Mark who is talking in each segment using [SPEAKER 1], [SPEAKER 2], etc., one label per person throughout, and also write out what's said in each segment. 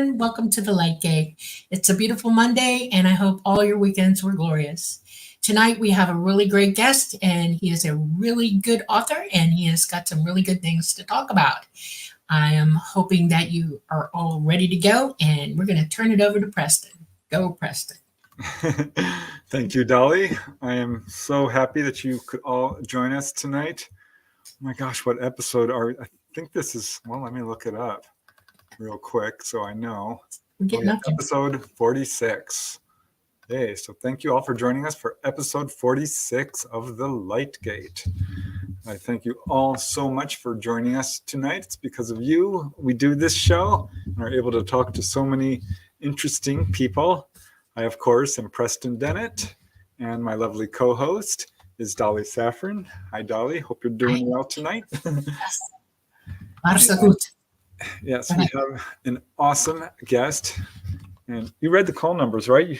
[SPEAKER 1] everyone. Welcome to the Light Gate. It's a beautiful Monday, and I hope all your weekends were glorious. Tonight, we have a really great guest, and he is a really good author, and he has got some really good things to talk about. I am hoping that you are all ready to go, and we're going to turn it over to Preston. Go, Preston.
[SPEAKER 2] Thank you, Dolly. I am so happy that you could all join us tonight. Oh my gosh, what episode are we? I think this is, well, let me look it up real quick so I know. Episode 46. Hey, so thank you all for joining us for episode 46 of The Light Gate. I thank you all so much for joining us tonight. It's because of you we do this show and are able to talk to so many interesting people. I, of course, am Preston Dennett, and my lovely co-host is Dolly Saffron. Hi, Dolly. Hope you're doing well tonight. Yes, we have an awesome guest. And you read the call numbers, right?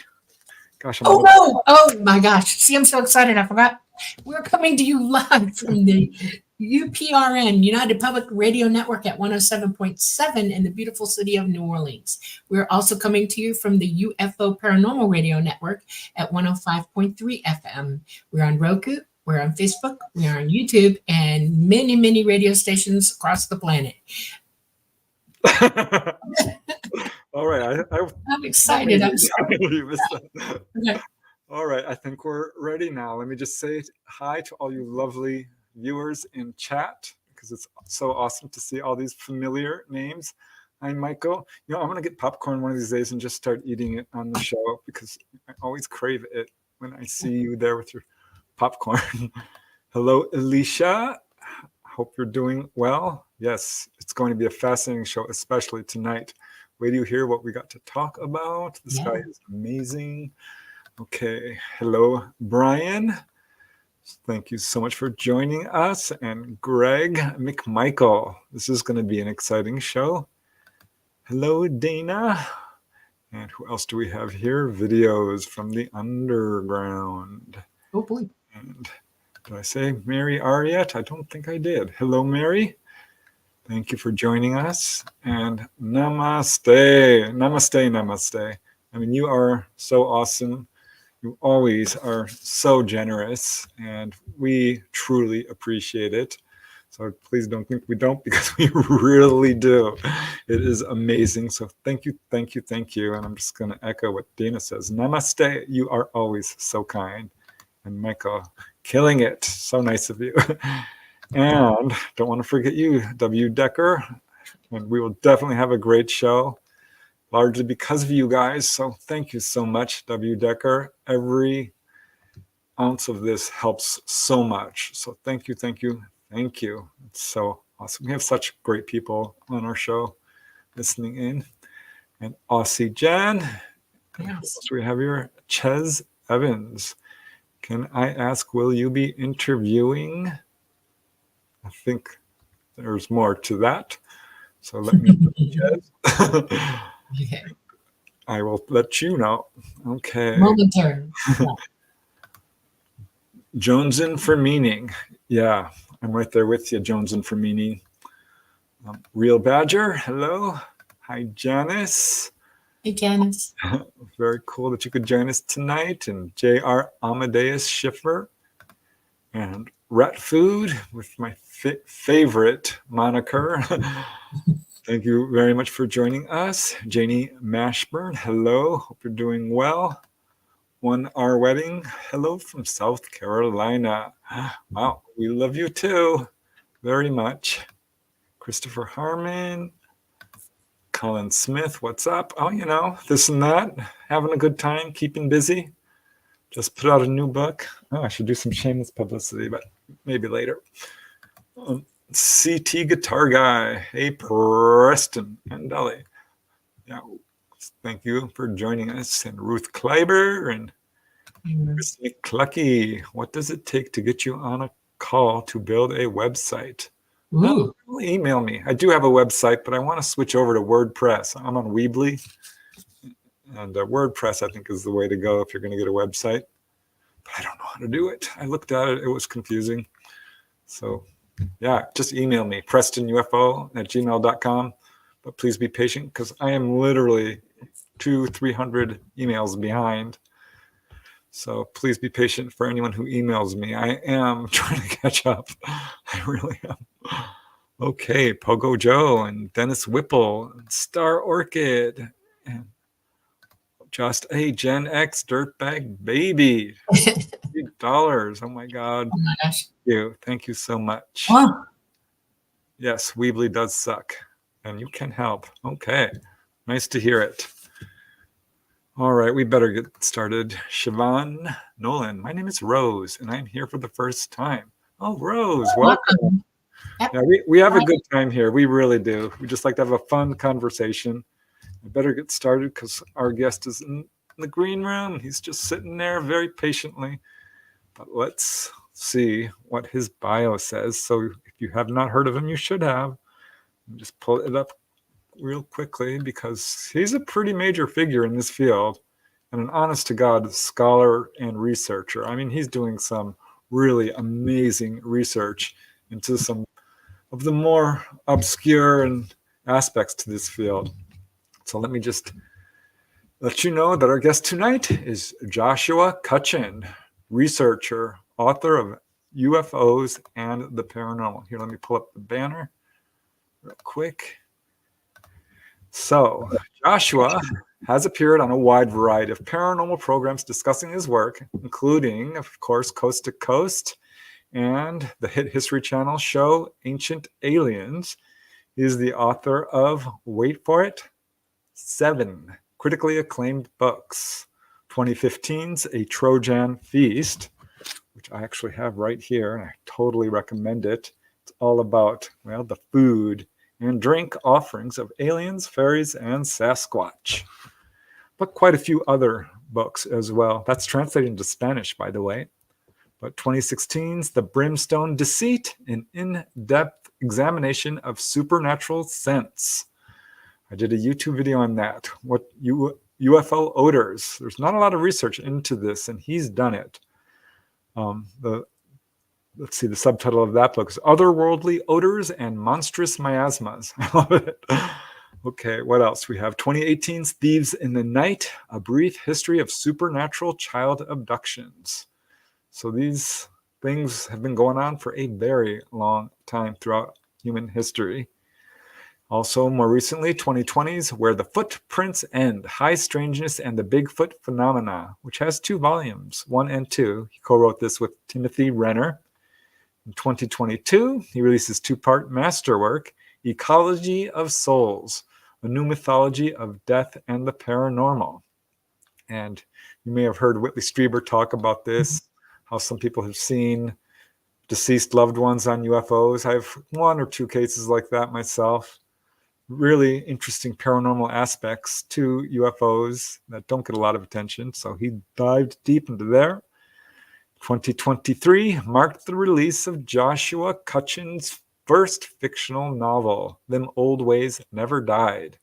[SPEAKER 2] Gosh,
[SPEAKER 1] Oh my gosh. See, I'm so excited. I forgot. We're coming to you live from the UPRN, United Public Radio Network at 107.7 in the beautiful city of New Orleans. We're also coming to you from the UFO Paranormal Radio Network at 105.3 FM. We're on Roku, we're on Facebook, we're on YouTube, and many, many radio stations across the planet.
[SPEAKER 2] All right.
[SPEAKER 1] I'm excited. I'm sorry.
[SPEAKER 2] Okay. All right. I think we're ready now. Let me just say hi to all you lovely viewers in chat, because it's so awesome to see all these familiar names. Hi, Michael. I'm going to get popcorn one of these days and just start eating it on the show, because I always crave it when I see you there with your popcorn. Hello, Alicia. Hope you're doing well. Yes, it's going to be a fascinating show, especially tonight. Wait till you hear what we got to talk about. This guy is amazing. Okay. Hello, Brian. Thank you so much for joining us. And Greg McMichael. This is going to be an exciting show. Hello, Dana. And who else do we have here? Videos from the underground.
[SPEAKER 1] Oh, boy.
[SPEAKER 2] And did I say Mary Ariette? I don't think I did. Hello, Mary. Thank you for joining us. And namaste. Namaste, namaste. I mean, you are so awesome. You always are so generous, and we truly appreciate it. So please don't think we don't, because we really do. It is amazing. So thank you, thank you, thank you. And I'm just going to echo what Dana says. Namaste. You are always so kind. And Michael, killing it. So nice of you. And don't want to forget you, W. Decker. And we will definitely have a great show, largely because of you guys. So thank you so much, W. Decker. Every ounce of this helps so much. So thank you, thank you, thank you. It's so awesome. We have such great people on our show listening in. And Aussie Jen. Yes. So we have here Ches Evans. Can I ask, will you be interviewing? I think there's more to that. So let me
[SPEAKER 1] Okay.
[SPEAKER 2] I will let you know. Okay.
[SPEAKER 1] Momentary.
[SPEAKER 2] Jonesin for meaning. Yeah, I'm right there with you, Jonesin for meaning. Real Badger, hello. Hi, Janice.
[SPEAKER 1] Hey, Janice.
[SPEAKER 2] Very cool that you could join us tonight. And J.R. Amadeus Schiffer. And Rat Food with my favorite moniker. Thank you very much for joining us. Janie Mashburn, hello. Hope you're doing well. 1R Wedding, hello from South Carolina. Wow, we love you too, very much. Christopher Harmon, Colin Smith, what's up? Oh, this and that, having a good time, keeping busy. Just put out a new book. Oh, I should do some shameless publicity, but maybe later. CT Guitar Guy. Hey, Preston and Dolly. Yeah, thank you for joining us. And Ruth Kleiber and Chris McClucky. What does it take to get you on a call to build a website? Well, email me. I do have a website, but I want to switch over to WordPress. I'm on Weebly. And WordPress, I think, is the way to go if you're going to get a website. But I don't know how to do it. I looked at it. It was confusing. So, yeah, just email me, PrestonUFO@gmail.com. but please be patient because I am literally 200-300 emails behind. So please be patient for anyone who emails me. I am trying to catch up. I really am. Okay, Pogo Joe and Dennis Whipple, and Star Orchid, and just a Gen X dirtbag baby. $3. Oh my God.
[SPEAKER 1] Oh my gosh.
[SPEAKER 2] Thank you so much.
[SPEAKER 1] Oh,
[SPEAKER 2] Yes, Weebly does suck, and you can help. Okay, nice to hear it. All right, we better get started. Siobhan Nolan, my name is Rose, and I'm here for the first time. Oh, Rose, welcome.
[SPEAKER 1] Yep.
[SPEAKER 2] Yeah, we have a good time here. We really do. We just like to have a fun conversation. We better get started because our guest is in the green room. He's just sitting there very patiently. But let's see what his bio says. So if you have not heard of him, you should have. Just pull it up real quickly because he's a pretty major figure in this field and an honest to God scholar and researcher. I mean, he's doing some really amazing research into some of the more obscure and aspects to this field. So let me just let you know that our guest tonight is Joshua Cutchin, researcher, author of UFOs and the Paranormal. Here, let me pull up the banner real quick. So Joshua has appeared on a wide variety of paranormal programs discussing his work, including, of course, Coast to Coast and the hit History Channel show Ancient Aliens. He is the author of, wait for it, 7 critically acclaimed books. 2015's A Trojan Feast, which I actually have right here, and I totally recommend it. It's all about, well, the food and drink offerings of aliens, fairies, and Sasquatch. But quite a few other books as well. That's translated into Spanish, by the way. But 2016's The Brimstone Deceit, an in-depth examination of supernatural sense. I did a YouTube video on that. What UFO odors. There's not a lot of research into this, and he's done it. Let's see, the subtitle of that book is Otherworldly Odors and Monstrous Miasmas. I love it. Okay, what else? We have 2018's Thieves in the Night, a brief history of supernatural child abductions. So these things have been going on for a very long time throughout human history. Also, more recently, 2020's Where the Footprints End, High Strangeness and the Bigfoot Phenomena, which has 2 volumes, 1 and 2. He co-wrote this with Timothy Renner. In 2022, he released his 2-part masterwork, Ecology of Souls, a new mythology of death and the paranormal. And you may have heard Whitley Strieber talk about this, how some people have seen deceased loved ones on UFOs. I have 1 or 2 cases like that myself. Really interesting paranormal aspects to UFOs that don't get a lot of attention. So he dived deep into there. 2023 marked the release of Joshua Cutchin's first fictional novel, Them Old Ways Never Died,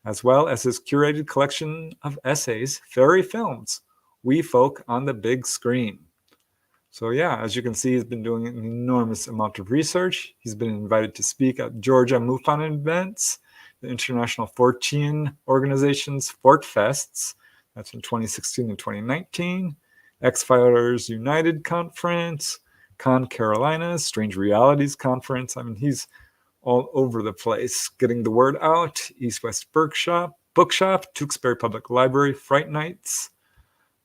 [SPEAKER 2] as well as his curated collection of essays, Fairy Films, We Folk on the Big Screen. So yeah, as you can see, he's been doing an enormous amount of research. He's been invited to speak at Georgia MUFON Events, the International Fortean organization's FortFests. That's in 2016 and 2019. X-Filers United Conference, ConCarolinas, Strange Realities Conference. I mean, he's all over the place, getting the word out. East-West Bookshop, Tewksbury Public Library, Fright Nights,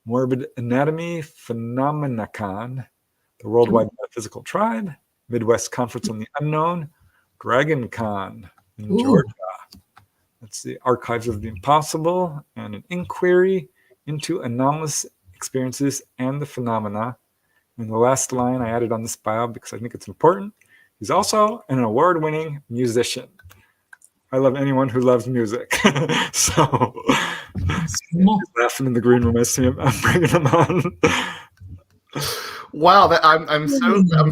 [SPEAKER 2] Morbid Anatomy, Phenomenacon, the Worldwide Metaphysical Tribe, Midwest Conference on the Unknown, DragonCon in Georgia. That's the Archives of the Impossible, and an inquiry into anomalous experiences and the phenomena. And the last line I added on this bio because I think it's important. He's also an award-winning musician. I love anyone who loves music. So he's laughing in the green room. I see him. I'm bringing him on.
[SPEAKER 3] Wow, I'm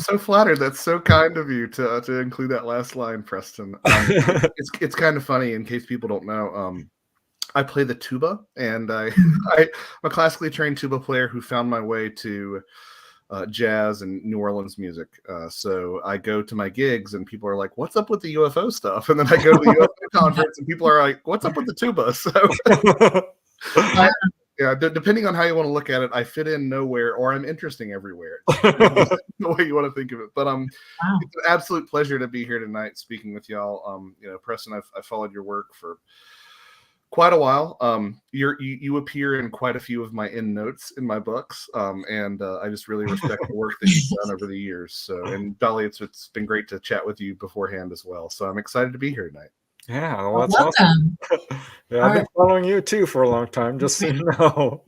[SPEAKER 3] so flattered. That's so kind of you to include that last line, Preston. It's kind of funny in case people don't know. I play the tuba, and I'm a classically trained tuba player who found my way to jazz and New Orleans music. So I go to my gigs, and people are like, "What's up with the UFO stuff?" And then I go to the UFO conference, and people are like, "What's up with the tuba?" So, yeah, depending on how you want to look at it, I fit in nowhere, or I'm interesting everywhere. The way you want to think of it, but it's an absolute pleasure to be here tonight, speaking with y'all. Preston, I've followed your work for quite a while. You appear in quite a few of my end notes in my books, and I just really respect the work that you've done over the years. So, and Dolly, it's been great to chat with you beforehand as well. So I'm excited to be here tonight.
[SPEAKER 2] Yeah, well, that's awesome. Yeah, I've been following you too for a long time, just so you know.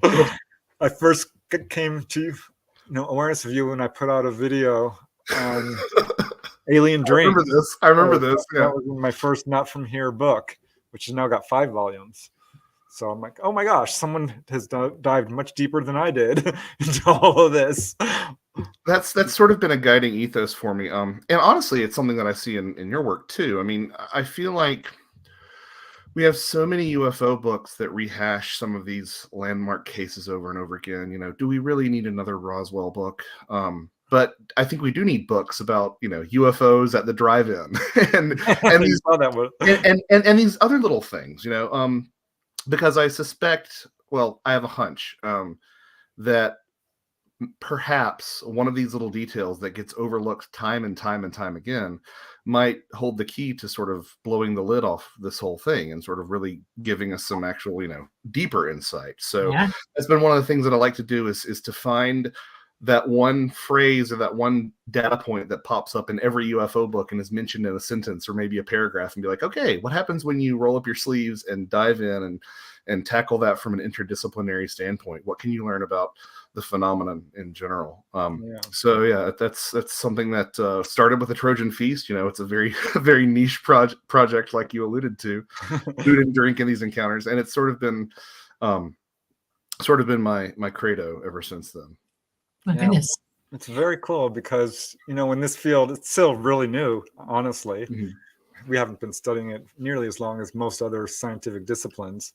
[SPEAKER 2] I first came to awareness of you when I put out a video on alien dreams.
[SPEAKER 3] I remember this. Yeah.
[SPEAKER 2] That was my first Not From Here book, which has now got 5 volumes. So I'm like, oh my gosh, someone has dived much deeper than I did into all of this.
[SPEAKER 3] That's sort of been a guiding ethos for me. And honestly, it's something that I see in your work too. I mean, I feel like we have so many UFO books that rehash some of these landmark cases over and over again. Do we really need another Roswell book? But I think we do need books about, UFOs at the drive-in and these other little things, because I suspect, I have a hunch that perhaps one of these little details that gets overlooked time and time and time again might hold the key to sort of blowing the lid off this whole thing and sort of really giving us some actual, deeper insight. So that's been one of the things that I like to do is to find that one phrase or that one data point that pops up in every UFO book and is mentioned in a sentence or maybe a paragraph and be like, okay, what happens when you roll up your sleeves and dive in and tackle that from an interdisciplinary standpoint? What can you learn about the phenomenon in general? So yeah, that's something that started with A Trojan Feast. It's a very very niche project, like you alluded to, food and drink in these encounters, and it's sort of been my credo ever since then.
[SPEAKER 1] My goodness.
[SPEAKER 2] It's very cool because, in this field, it's still really new, honestly. Mm-hmm. We haven't been studying it nearly as long as most other scientific disciplines.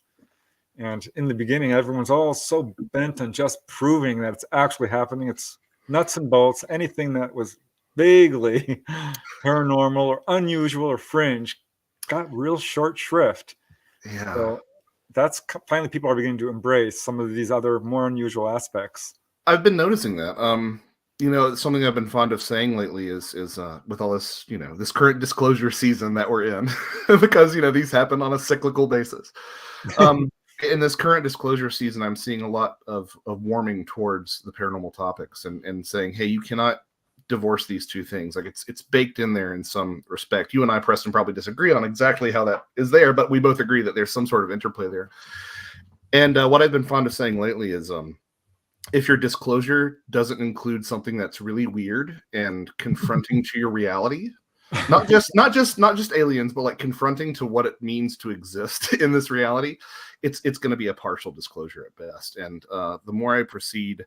[SPEAKER 2] And in the beginning, everyone's all so bent on just proving that it's actually happening. It's nuts and bolts. Anything that was vaguely paranormal or unusual or fringe got real short shrift.
[SPEAKER 3] Yeah.
[SPEAKER 2] So that's finally people are beginning to embrace some of these other more unusual aspects.
[SPEAKER 3] I've been noticing that. Something I've been fond of saying lately is with all this, this current disclosure season that we're in, because, these happen on a cyclical basis. In this current disclosure season, I'm seeing a lot of warming towards the paranormal topics and saying, hey, you cannot divorce these two things. Like it's baked in there in some respect. You and I, Preston, probably disagree on exactly how that is there, but we both agree that there's some sort of interplay there. And what I've been fond of saying lately is, if your disclosure doesn't include something that's really weird and confronting to your reality, not just aliens, but like confronting to what it means to exist in this reality, it's going to be a partial disclosure at best. And the more I proceed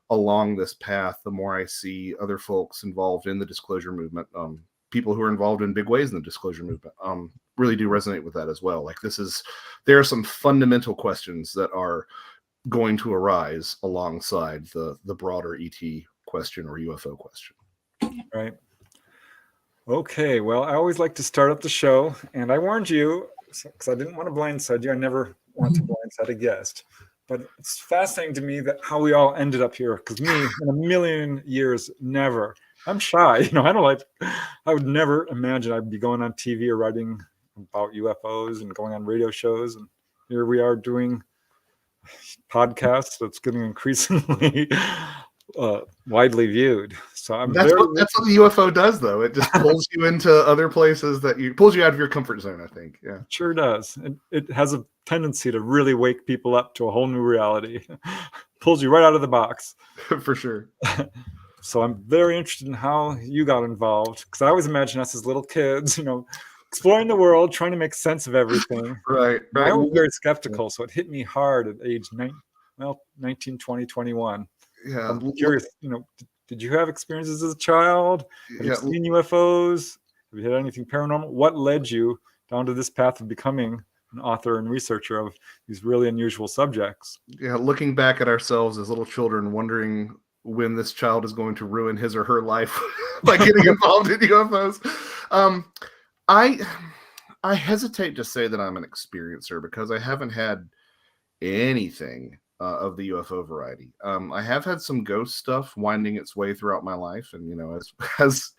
[SPEAKER 3] along this path, the more I see other folks involved in the disclosure movement, people who are involved in big ways in the disclosure movement, really do resonate with that as well. Like there are some fundamental questions that are going to arise alongside the broader ET question or UFO question.
[SPEAKER 2] Right. Okay. Well, I always like to start up the show, and I warned you because I didn't want to blindside you. I never want to blindside a guest, but it's fascinating to me that how we all ended up here. Because me, in a million years, never. I'm shy. I would never imagine I'd be going on TV or writing about UFOs and going on radio shows, and here we are doing podcast that's getting increasingly widely viewed. So
[SPEAKER 3] that's what the UFO does, though. It just pulls you into other places pulls you out of your comfort zone, I think. Yeah,
[SPEAKER 2] it sure does. It has a tendency to really wake people up to a whole new reality. Pulls you right out of the box.
[SPEAKER 3] For sure.
[SPEAKER 2] So I'm very interested in how you got involved, because I always imagine us as little kids, exploring the world, trying to make sense of everything.
[SPEAKER 3] Right.
[SPEAKER 2] I was very skeptical, so it hit me hard at age 19, 20, 21.
[SPEAKER 3] Yeah.
[SPEAKER 2] I'm curious, did you have experiences as a child? Have you seen UFOs? Have you had anything paranormal? What led you down to this path of becoming an author and researcher of these really unusual subjects?
[SPEAKER 3] Yeah, looking back at ourselves as little children, wondering when this child is going to ruin his or her life by getting involved in UFOs. I hesitate to say that I'm an experiencer because I haven't had anything of the UFO variety. I have had some ghost stuff winding its way throughout my life, and as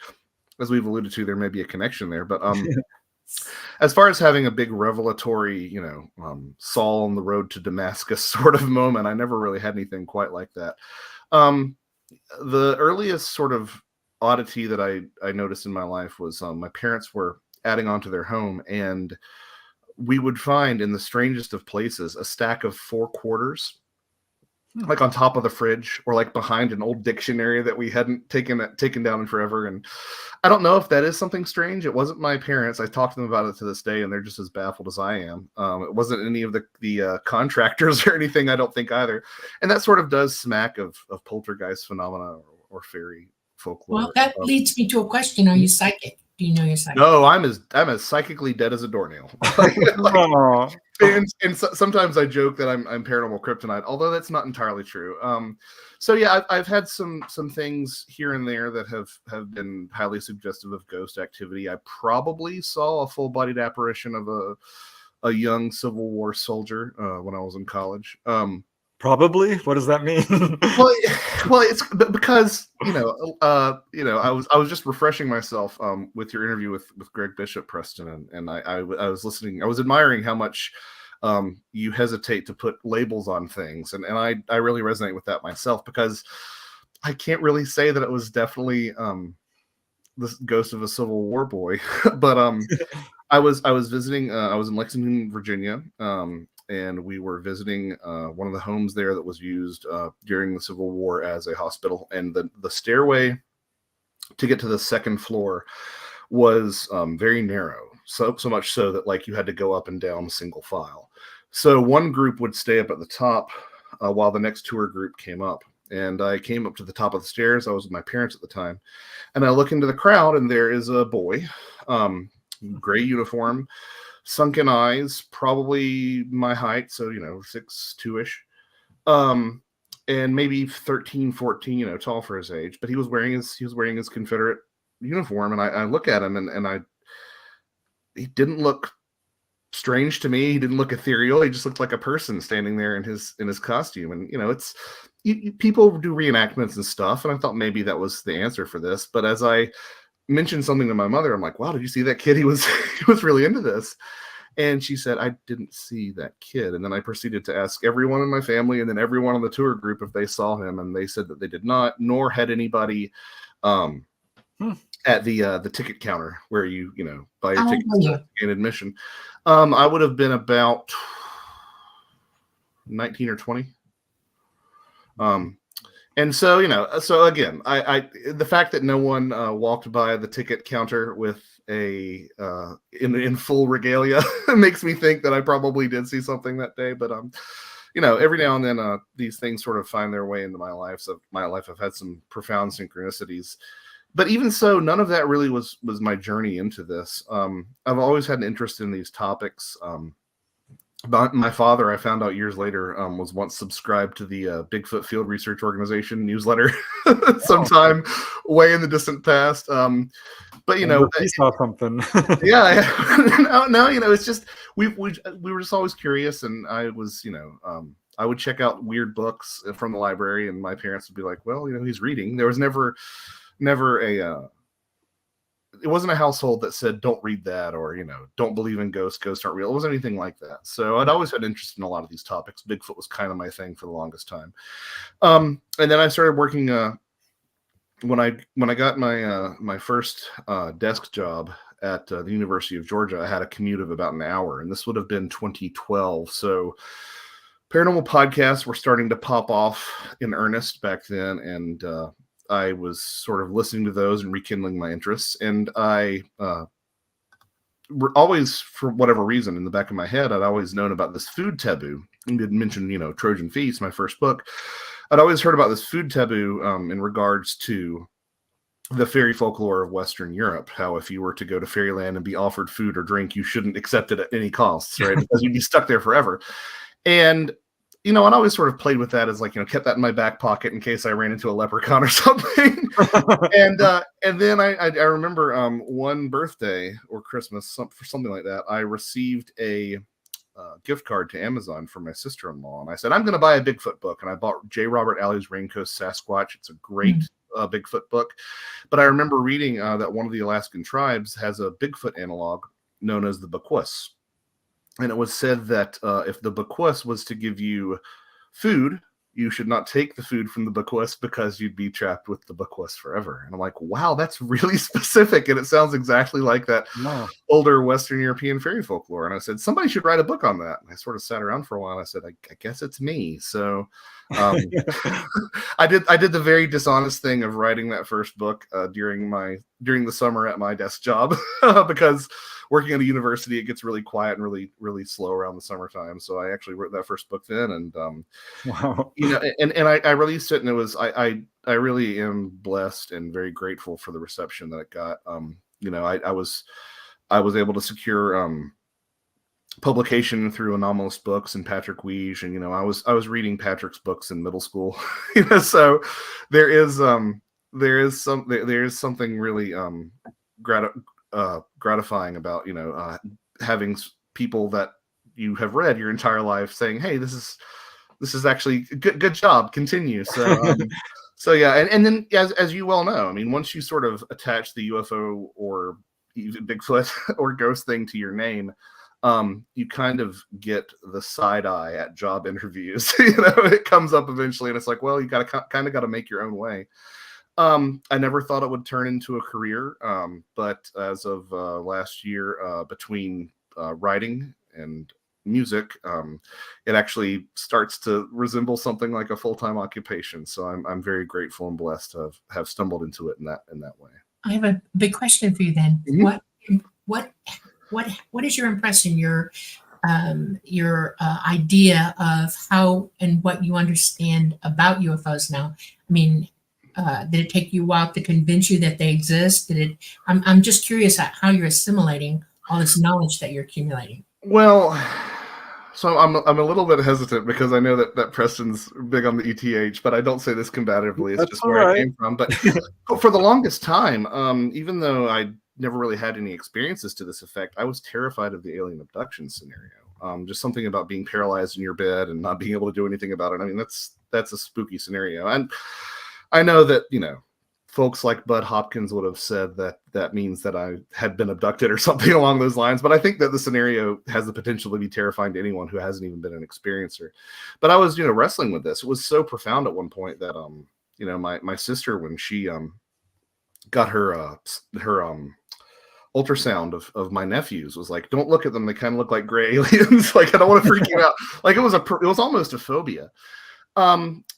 [SPEAKER 3] as we've alluded to, there may be a connection there. But as far as having a big revelatory, Saul on the road to Damascus sort of moment, I never really had anything quite like that. The earliest sort of oddity that I noticed in my life was my parents were adding on to their home, and we would find in the strangest of places a stack of 4 quarters, like on top of the fridge or like behind an old dictionary that we hadn't taken down in forever. And I don't know if that is something strange. It wasn't my parents. I talked to them about it to this day, and they're just as baffled as I am. It wasn't any of the contractors or anything, I don't think, either. And that sort of does smack of poltergeist phenomena or fairy folklore.
[SPEAKER 1] Well, that leads me to a question. Are you psychic? Do you know you're psychic?
[SPEAKER 3] No, I'm as psychically dead as a doornail. And sometimes I joke that I'm paranormal kryptonite, although that's not entirely true. So yeah, I've had some things here and there that have been highly suggestive of ghost activity. I probably saw a full-bodied apparition of a young Civil War soldier when I was in college.
[SPEAKER 2] Probably. What does that mean?
[SPEAKER 3] well, it's because I was just refreshing myself with your interview with Greg Bishop, Preston, and I was listening. I was admiring how much you hesitate to put labels on things, and I really resonate with that myself, because I can't really say that it was definitely the ghost of a Civil War boy, but I was visiting. I was in Lexington, Virginia. And we were visiting one of the homes there that was used during the Civil War as a hospital. And the stairway to get to the second floor was very narrow, so much so that like you had to go up and down single file. So one group would stay up at the top while the next tour group came up. And I came up to the top of the stairs. I was with my parents at the time. And I look into the crowd, and there is a boy, gray uniform, sunken eyes, probably my height, so 6'2"-ish, and maybe 13, 14, tall for his age. But he was wearing his Confederate uniform, and I look at him, and he didn't look strange to me. He didn't look ethereal. He just looked like a person standing there in his costume. And it's people do reenactments and stuff, and I thought maybe that was the answer for this. But as I mentioned something to my mother, I'm like, wow, did you see that kid? He was really into this. And she said, I didn't see that kid. And then I proceeded to ask everyone in my family and then everyone on the tour group if they saw him, and they said that they did not, nor had anybody at the ticket counter where you buy your tickets to gain admission. I would have been about 19 or 20. And so, so again, I the fact that no one walked by the ticket counter with a in full regalia makes me think that I probably did see something that day. But every now and then these things sort of find their way into my life. So my life, I've had some profound synchronicities. But even so, none of that really was my journey into this. I've always had an interest in these topics. My father, I found out years later, was once subscribed to the Bigfoot Field Research Organization newsletter sometime way in the distant past. But
[SPEAKER 2] he saw something.
[SPEAKER 3] Yeah. No, it's just we were just always curious, and I was, I would check out weird books from the library, and my parents would be like, "Well, he's reading." There was never a it wasn't a household that said, don't read that, or, don't believe in ghosts aren't real. It wasn't anything like that. So I'd always had interest in a lot of these topics. Bigfoot was kind of my thing for the longest time. And then I started working, when I got my first desk job at the University of Georgia, I had a commute of about an hour, and this would have been 2012. So paranormal podcasts were starting to pop off in earnest back then. And, I was sort of listening to those and rekindling my interests. And I always, for whatever reason, in the back of my head, I'd always known about this food taboo. You did mention, Trojan Feast, my first book. I'd always heard about this food taboo in regards to the fairy folklore of Western Europe. How if you were to go to fairyland and be offered food or drink, you shouldn't accept it at any costs, right? Because you'd be stuck there forever. And and I always sort of played with that as like, kept that in my back pocket in case I ran into a leprechaun or something. and then I remember one birthday or Christmas, for something like that, I received a gift card to Amazon for my sister-in-law, and I said, I'm going to buy a Bigfoot book, and I bought J. Robert Alley's Raincoast Sasquatch. It's a great Bigfoot book, but I remember reading that one of the Alaskan tribes has a Bigfoot analog known as the Bequus. And it was said that if the Bequus was to give you food, you should not take the food from the Bequus because you'd be trapped with the Bequus forever. And I'm like, wow, that's really specific. And it sounds exactly like that older Western European fairy folklore. And I said, somebody should write a book on that. And I sort of sat around for a while. And I said, I guess it's me. So I did the very dishonest thing of writing that first book during the summer at my desk job because working at a university, it gets really quiet and really, really slow around the summertime. So I actually wrote that first book then, and
[SPEAKER 2] wow,
[SPEAKER 3] and I released it, and it was I really am blessed and very grateful for the reception that it got. I was able to secure publication through Anomalous Books and Patrick Weege, and I was reading Patrick's books in middle school, so there is something really gratifying about having people that you have read your entire life saying, hey, this is actually good job, continue. So so yeah, and then as you well know, I mean, once you sort of attach the UFO or even Bigfoot or ghost thing to your name, you kind of get the side eye at job interviews. It comes up eventually, and it's like, well, you got to make your own way. I never thought it would turn into a career, but as of last year, between writing and music, it actually starts to resemble something like a full-time occupation. So I'm very grateful and blessed to have stumbled into it in that way.
[SPEAKER 1] I have a big question for you then.
[SPEAKER 3] Mm-hmm.
[SPEAKER 1] What is your impression, your idea of how and what you understand about UFOs now? I mean, did it take you a while to convince you that they exist? I'm just curious how you're assimilating all this knowledge that you're accumulating.
[SPEAKER 3] Well, so I'm a little bit hesitant because I know that Preston's big on the ETH, but I don't say this combatively. It's
[SPEAKER 2] That's
[SPEAKER 3] just where I came from. But for the longest time, even though I never really had any experiences to this effect, I was terrified of the alien abduction scenario. Just something about being paralyzed in your bed and not being able to do anything about it. I mean, that's a spooky scenario. And I know that, folks like Bud Hopkins would have said that means that I had been abducted or something along those lines. But I think that the scenario has the potential to be terrifying to anyone who hasn't even been an experiencer. But I was, wrestling with this. It was so profound at one point that, my sister, when she got her ultrasound of my nephews, was like, don't look at them. They kind of look like gray aliens. Like, I don't want to freak you out. Like, it was almost a phobia.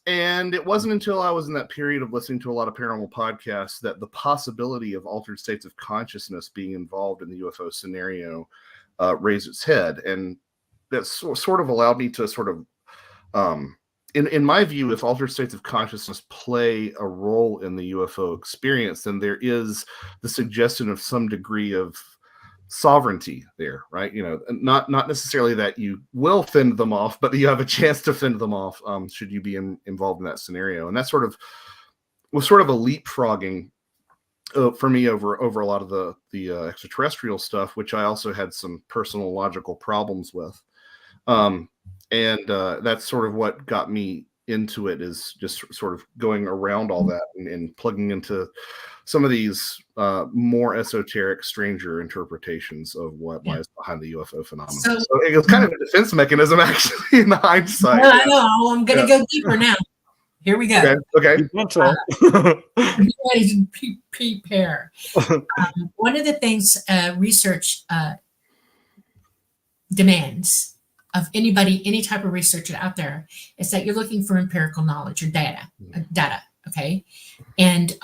[SPEAKER 3] And it wasn't until I was in that period of listening to a lot of paranormal podcasts that the possibility of altered states of consciousness being involved in the UFO scenario raised its head. And that sort of allowed me to sort of, in my view, if altered states of consciousness play a role in the UFO experience, then there is the suggestion of some degree of sovereignty there, right? Not necessarily that you will fend them off, but you have a chance to fend them off should you be involved in that scenario. And that was sort of a leapfrogging for me over a lot of the extraterrestrial stuff, which I also had some personal logical problems with. And that's sort of what got me into it, is just sort of going around all that and plugging into some of these more esoteric, stranger interpretations of what lies behind the UFO phenomenon. So it was kind of a defense mechanism, actually, in hindsight.
[SPEAKER 1] Well, I know. I'm going to go deeper now. Here we go.
[SPEAKER 3] Okay.
[SPEAKER 1] Be ready to prepare. One of the things research demands of anybody, any type of researcher out there, is that you're looking for empirical knowledge or data, okay? And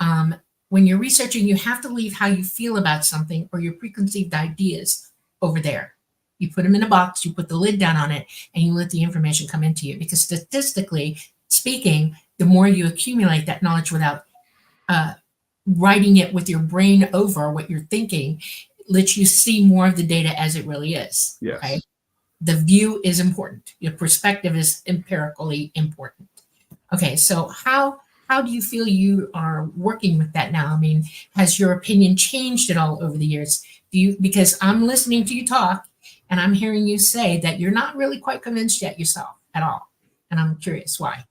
[SPEAKER 1] when you're researching, you have to leave how you feel about something or your preconceived ideas over there. You put them in a box, you put the lid down on it, and you let the information come into you. Because statistically speaking, the more you accumulate that knowledge without writing it with your brain over what you're thinking, lets you see more of the data as it really is.
[SPEAKER 3] Yes.
[SPEAKER 1] Okay? the view is important. Your perspective is empirically important. Okay, so how do you feel you are working with that now? I mean, has your opinion changed at all over the years? Because I'm listening to you talk and I'm hearing you say that you're not really quite convinced yet yourself at all. And I'm curious why.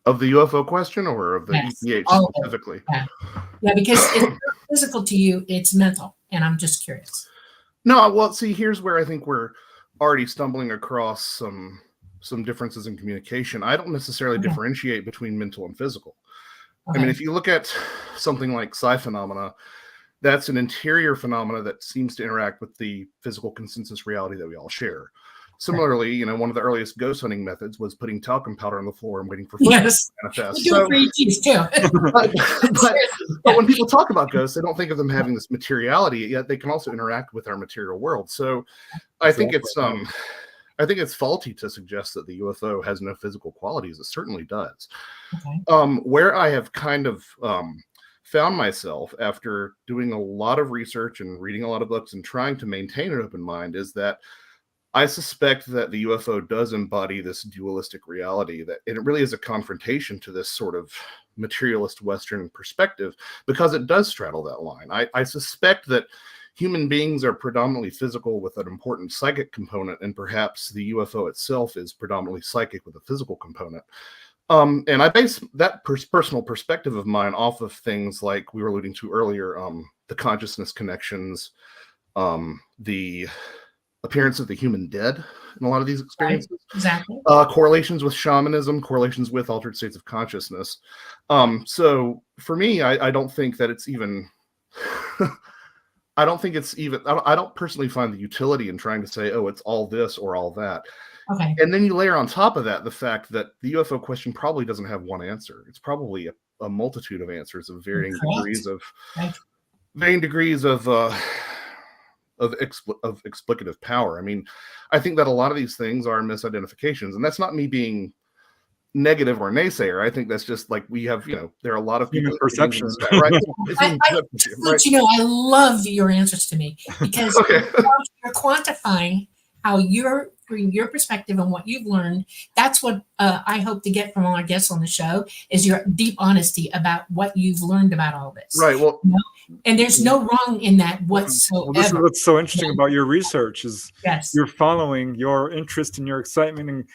[SPEAKER 3] Of the UFO question or of the
[SPEAKER 1] Yes,
[SPEAKER 3] EPH
[SPEAKER 1] all of it.
[SPEAKER 3] specifically?
[SPEAKER 1] Yeah, because it's not physical to you, it's mental. And I'm just curious.
[SPEAKER 3] No, well, see, here's where I think we're already stumbling across some differences in communication. I don't necessarily differentiate between mental and physical. I mean, if you look at something like psi phenomena, that's an interior phenomena that seems to interact with the physical consensus reality that we all share. Similarly, you know, one of the earliest ghost hunting methods was putting talcum powder on the floor and waiting for footprints to manifest.
[SPEAKER 1] We do it for ETs too.
[SPEAKER 3] but when people talk about ghosts, they don't think of them having this materiality, yet they can also interact with our material world. So I think it's faulty to suggest that the UFO has no physical qualities. It certainly does. Where I have kind of found myself after doing a lot of research and reading a lot of books and trying to maintain an open mind is that I suspect that the UFO does embody this dualistic reality, that it really is a confrontation to this sort of materialist Western perspective, because it does straddle that line. I suspect that human beings are predominantly physical with an important psychic component, and perhaps the UFO itself is predominantly psychic with a physical component. And I base that personal perspective of mine off of things like we were alluding to earlier, the consciousness connections, the appearance of the human dead in a lot of these experiences.
[SPEAKER 1] Right, exactly.
[SPEAKER 3] Correlations with shamanism, correlations with altered states of consciousness. So for me, I don't think that it's even... I don't personally find the utility in trying to say, oh, it's all this or all that.
[SPEAKER 1] Okay.
[SPEAKER 3] And then you layer on top of that the fact that the UFO question probably doesn't have one answer. It's probably a multitude of answers of varying degrees of explicative power. I mean, I think that a lot of these things are misidentifications, and that's not me being negative or naysayer. I think that's just like we have, you know, there are a lot of
[SPEAKER 2] human
[SPEAKER 3] people
[SPEAKER 2] perception.
[SPEAKER 3] Right?
[SPEAKER 1] You know, I love your answers to me because you're quantifying how you're bringing your perspective on what you've learned. That's what I hope to get from all our guests on the show is your deep honesty about what you've learned about all this.
[SPEAKER 3] Right. Well,
[SPEAKER 1] you know? And there's no wrong in that whatsoever.
[SPEAKER 2] Well, this is what's so interesting about your research is you're following your interest and your excitement. And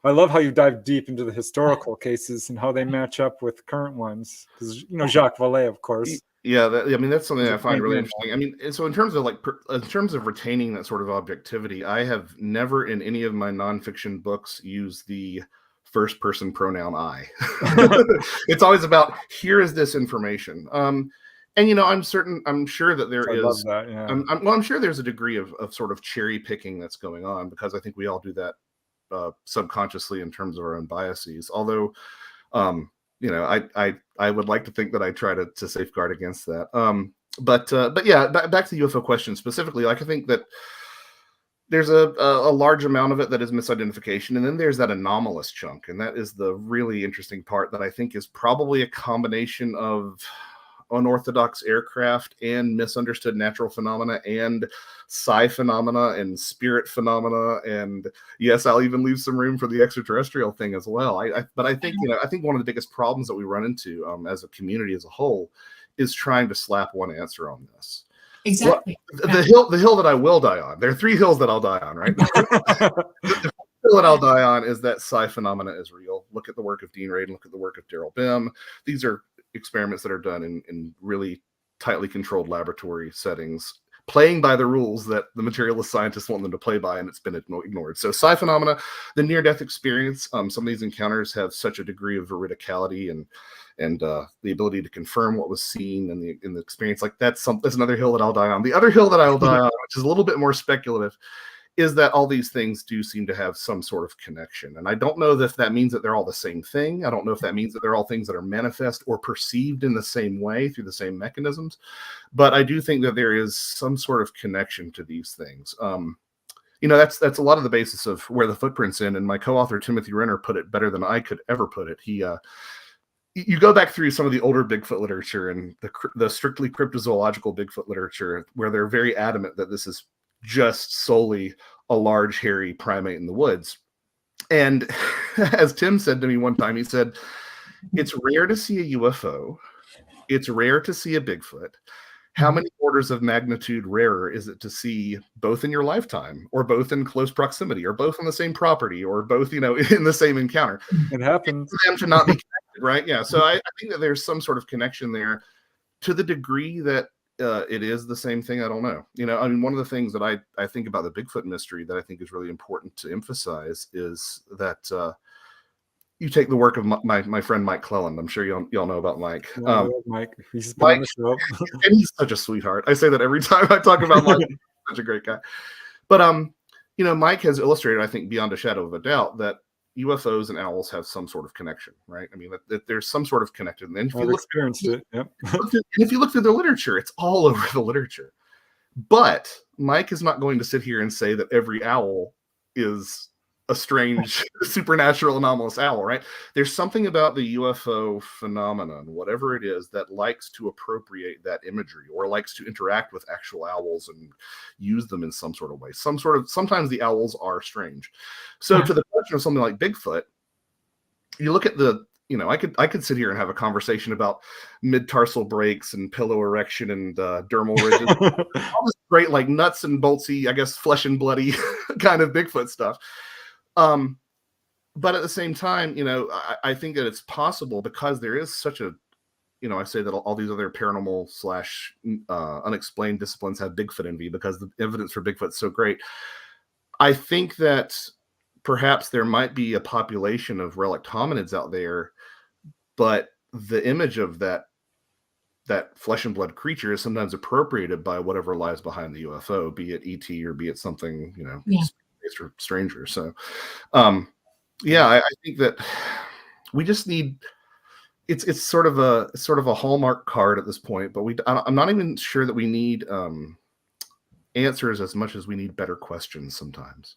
[SPEAKER 2] I love how you dive deep into the historical cases and how they match up with current ones. Because, you know, Jacques Vallée, of course.
[SPEAKER 3] Yeah, I mean, that's something I find really interesting. I mean, so in terms of retaining that sort of objectivity, I have never in any of my nonfiction books used the first person pronoun I. It's always about, here is this information. And, you know, I'm sure that there is. Love that, yeah. I'm sure there's a degree of sort of cherry picking that's going on, because I think we all do that subconsciously in terms of our own biases. Although, you know, I would like to think that I try to safeguard against that. But yeah, back to the UFO question specifically. Like, I think that there's a large amount of it that is misidentification, and then there's that anomalous chunk, and that is the really interesting part that I think is probably a combination of unorthodox aircraft and misunderstood natural phenomena and psi phenomena and spirit phenomena, and yes, I'll even leave some room for the extraterrestrial thing as well. But I think, you know, I think one of the biggest problems that we run into as a community as a whole is trying to slap one answer on this.
[SPEAKER 1] Exactly.
[SPEAKER 3] Well, the hill that I will die on. There are 3 hills that I'll die on, right? The hill that I'll die on is that psi phenomena is real. Look at the work of Dean Radin. Look at the work of Daryl Bem. These are experiments that are done in really tightly controlled laboratory settings, playing by the rules that the materialist scientists want them to play by, and it's been ignored. So psi phenomena, the near-death experience, some of these encounters have such a degree of veridicality and the ability to confirm what was seen in the experience. Like that's another hill that I'll die on. The other hill that I will die on, which is a little bit more speculative, is that all these things do seem to have some sort of connection. And I don't know if that means that they're all the same thing. I don't know if that means that they're all things that are manifest or perceived in the same way through the same mechanisms. But I do think that there is some sort of connection to these things. You know, that's a lot of the basis of where the footprints in, and my co-author Timothy Renner put it better than I could ever put it. You go back through some of the older Bigfoot literature and the strictly cryptozoological Bigfoot literature, where they're very adamant that this is just solely a large hairy primate in the woods. And as Tim said to me one time, he said, it's rare to see a UFO. It's rare to see a Bigfoot. How many orders of magnitude rarer is it to see both in your lifetime, or both in close proximity, or both on the same property, or both, in the same encounter?
[SPEAKER 2] It happens.
[SPEAKER 3] For them to not be connected, right? Yeah. So I think that there's some sort of connection there. To the degree that it is the same thing, I don't know. I mean, one of the things that I think about the Bigfoot mystery that I think is really important to emphasize is that you take the work of my friend Mike Cleland. I'm sure y'all know about Mike.
[SPEAKER 2] Mike, he's been on the show.
[SPEAKER 3] And he's such a sweetheart. I say that every time I talk about Mike. He's such a great guy. But Mike has illustrated, I think, beyond a shadow of a doubt, that UFOs and owls have some sort of connection, right? I mean, that there's some sort of connection. And
[SPEAKER 2] I've experienced it. Yep.
[SPEAKER 3] If you look through the literature, it's all over the literature. But Mike is not going to sit here and say that every owl is a strange, supernatural, anomalous owl, right? There's something about the UFO phenomenon, whatever it is, that likes to appropriate that imagery, or likes to interact with actual owls and use them in some sort of way. Sometimes the owls are strange. So to the question of something like Bigfoot, you look at I could sit here and have a conversation about mid-tarsal breaks and pillow erection and dermal ridges, all this great, like, nuts and boltsy, I guess, flesh and bloody kind of Bigfoot stuff. But at the same time, I think that it's possible, because there is such a, I say that all these other paranormal / unexplained disciplines have Bigfoot envy because the evidence for Bigfoot is so great. I think that perhaps there might be a population of relict hominids out there, but the image of that flesh and blood creature is sometimes appropriated by whatever lies behind the UFO, be it ET or be it something, or stranger. So I think that we just need, it's sort of a Hallmark card at this point, but I'm not even sure that we need answers as much as we need better questions sometimes.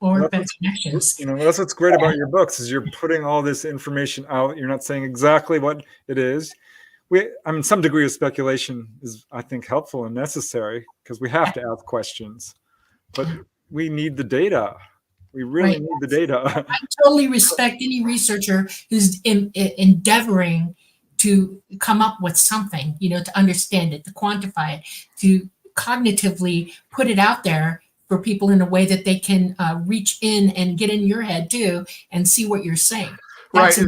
[SPEAKER 1] Or better connections.
[SPEAKER 2] That's what's great about your books, is you're putting all this information out. You're not saying exactly what it is. Some degree of speculation is, I think, helpful and necessary, because we have to ask questions, but we need the data. We really need the data.
[SPEAKER 1] I totally respect any researcher who's endeavoring to come up with something, to understand it, to quantify it, to cognitively put it out there for people in a way that they can reach in and get in your head too and see what you're saying. That's
[SPEAKER 3] right.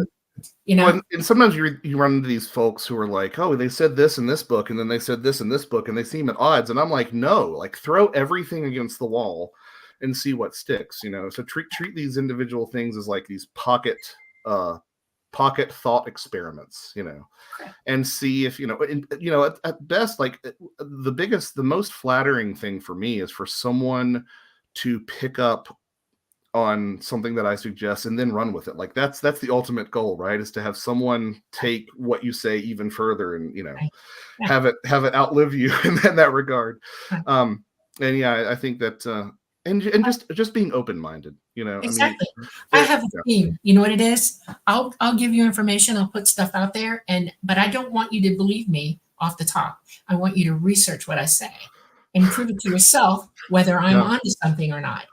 [SPEAKER 3] And sometimes you run into these folks who are like, oh, they said this in this book, and then they said this in this book, and they seem at odds. And I'm like, no, like, throw everything against the wall and see what sticks. So treat these individual things as like these pocket thought experiments, and see if, at best, like, the most flattering thing for me is for someone to pick up on something that I suggest and then run with it. Like, that's the ultimate goal, right? Is to have someone take what you say even further and, have it outlive you in that regard. I think that, and just being open-minded,
[SPEAKER 1] Exactly. I have a theme. You know what it is? I'll give you information. I'll put stuff out there, but I don't want you to believe me off the top. I want you to research what I say and prove it to yourself whether I'm onto something or not.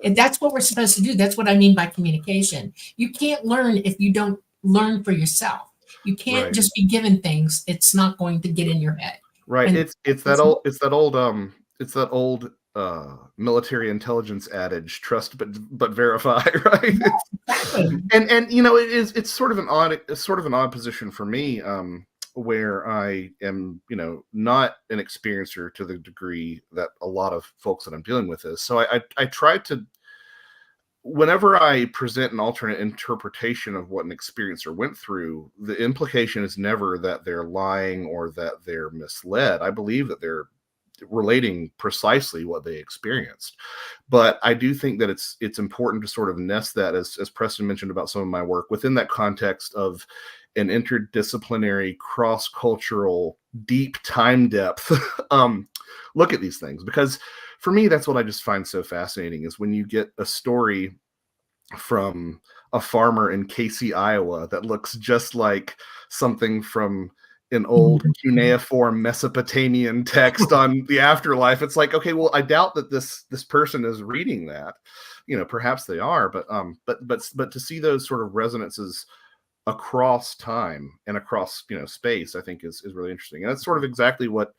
[SPEAKER 1] And that's what we're supposed to do. That's what I mean by communication. You can't learn if you don't learn for yourself. You can't just be given things. It's not going to get in your head.
[SPEAKER 3] Right. And it's that old military intelligence adage: trust but verify, right? and it's sort of an odd position for me, where I am, not an experiencer to the degree that a lot of folks that I'm dealing with is. So I try to, whenever I present an alternate interpretation of what an experiencer went through, the implication is never that they're lying or that they're misled. I believe that they're relating precisely what they experienced. But I do think that it's important to sort of nest that, as Preston mentioned about some of my work, within that context of an interdisciplinary, cross-cultural, deep time depth look at these things. Because for me, that's what I just find so fascinating, is when you get a story from a farmer in Casey, Iowa, that looks just like something from an old cuneiform Mesopotamian text on the afterlife. It's like, okay, well, I doubt that this person is reading that. Perhaps they are, but to see those sort of resonances across time and across space, I think is really interesting. And that's sort of exactly what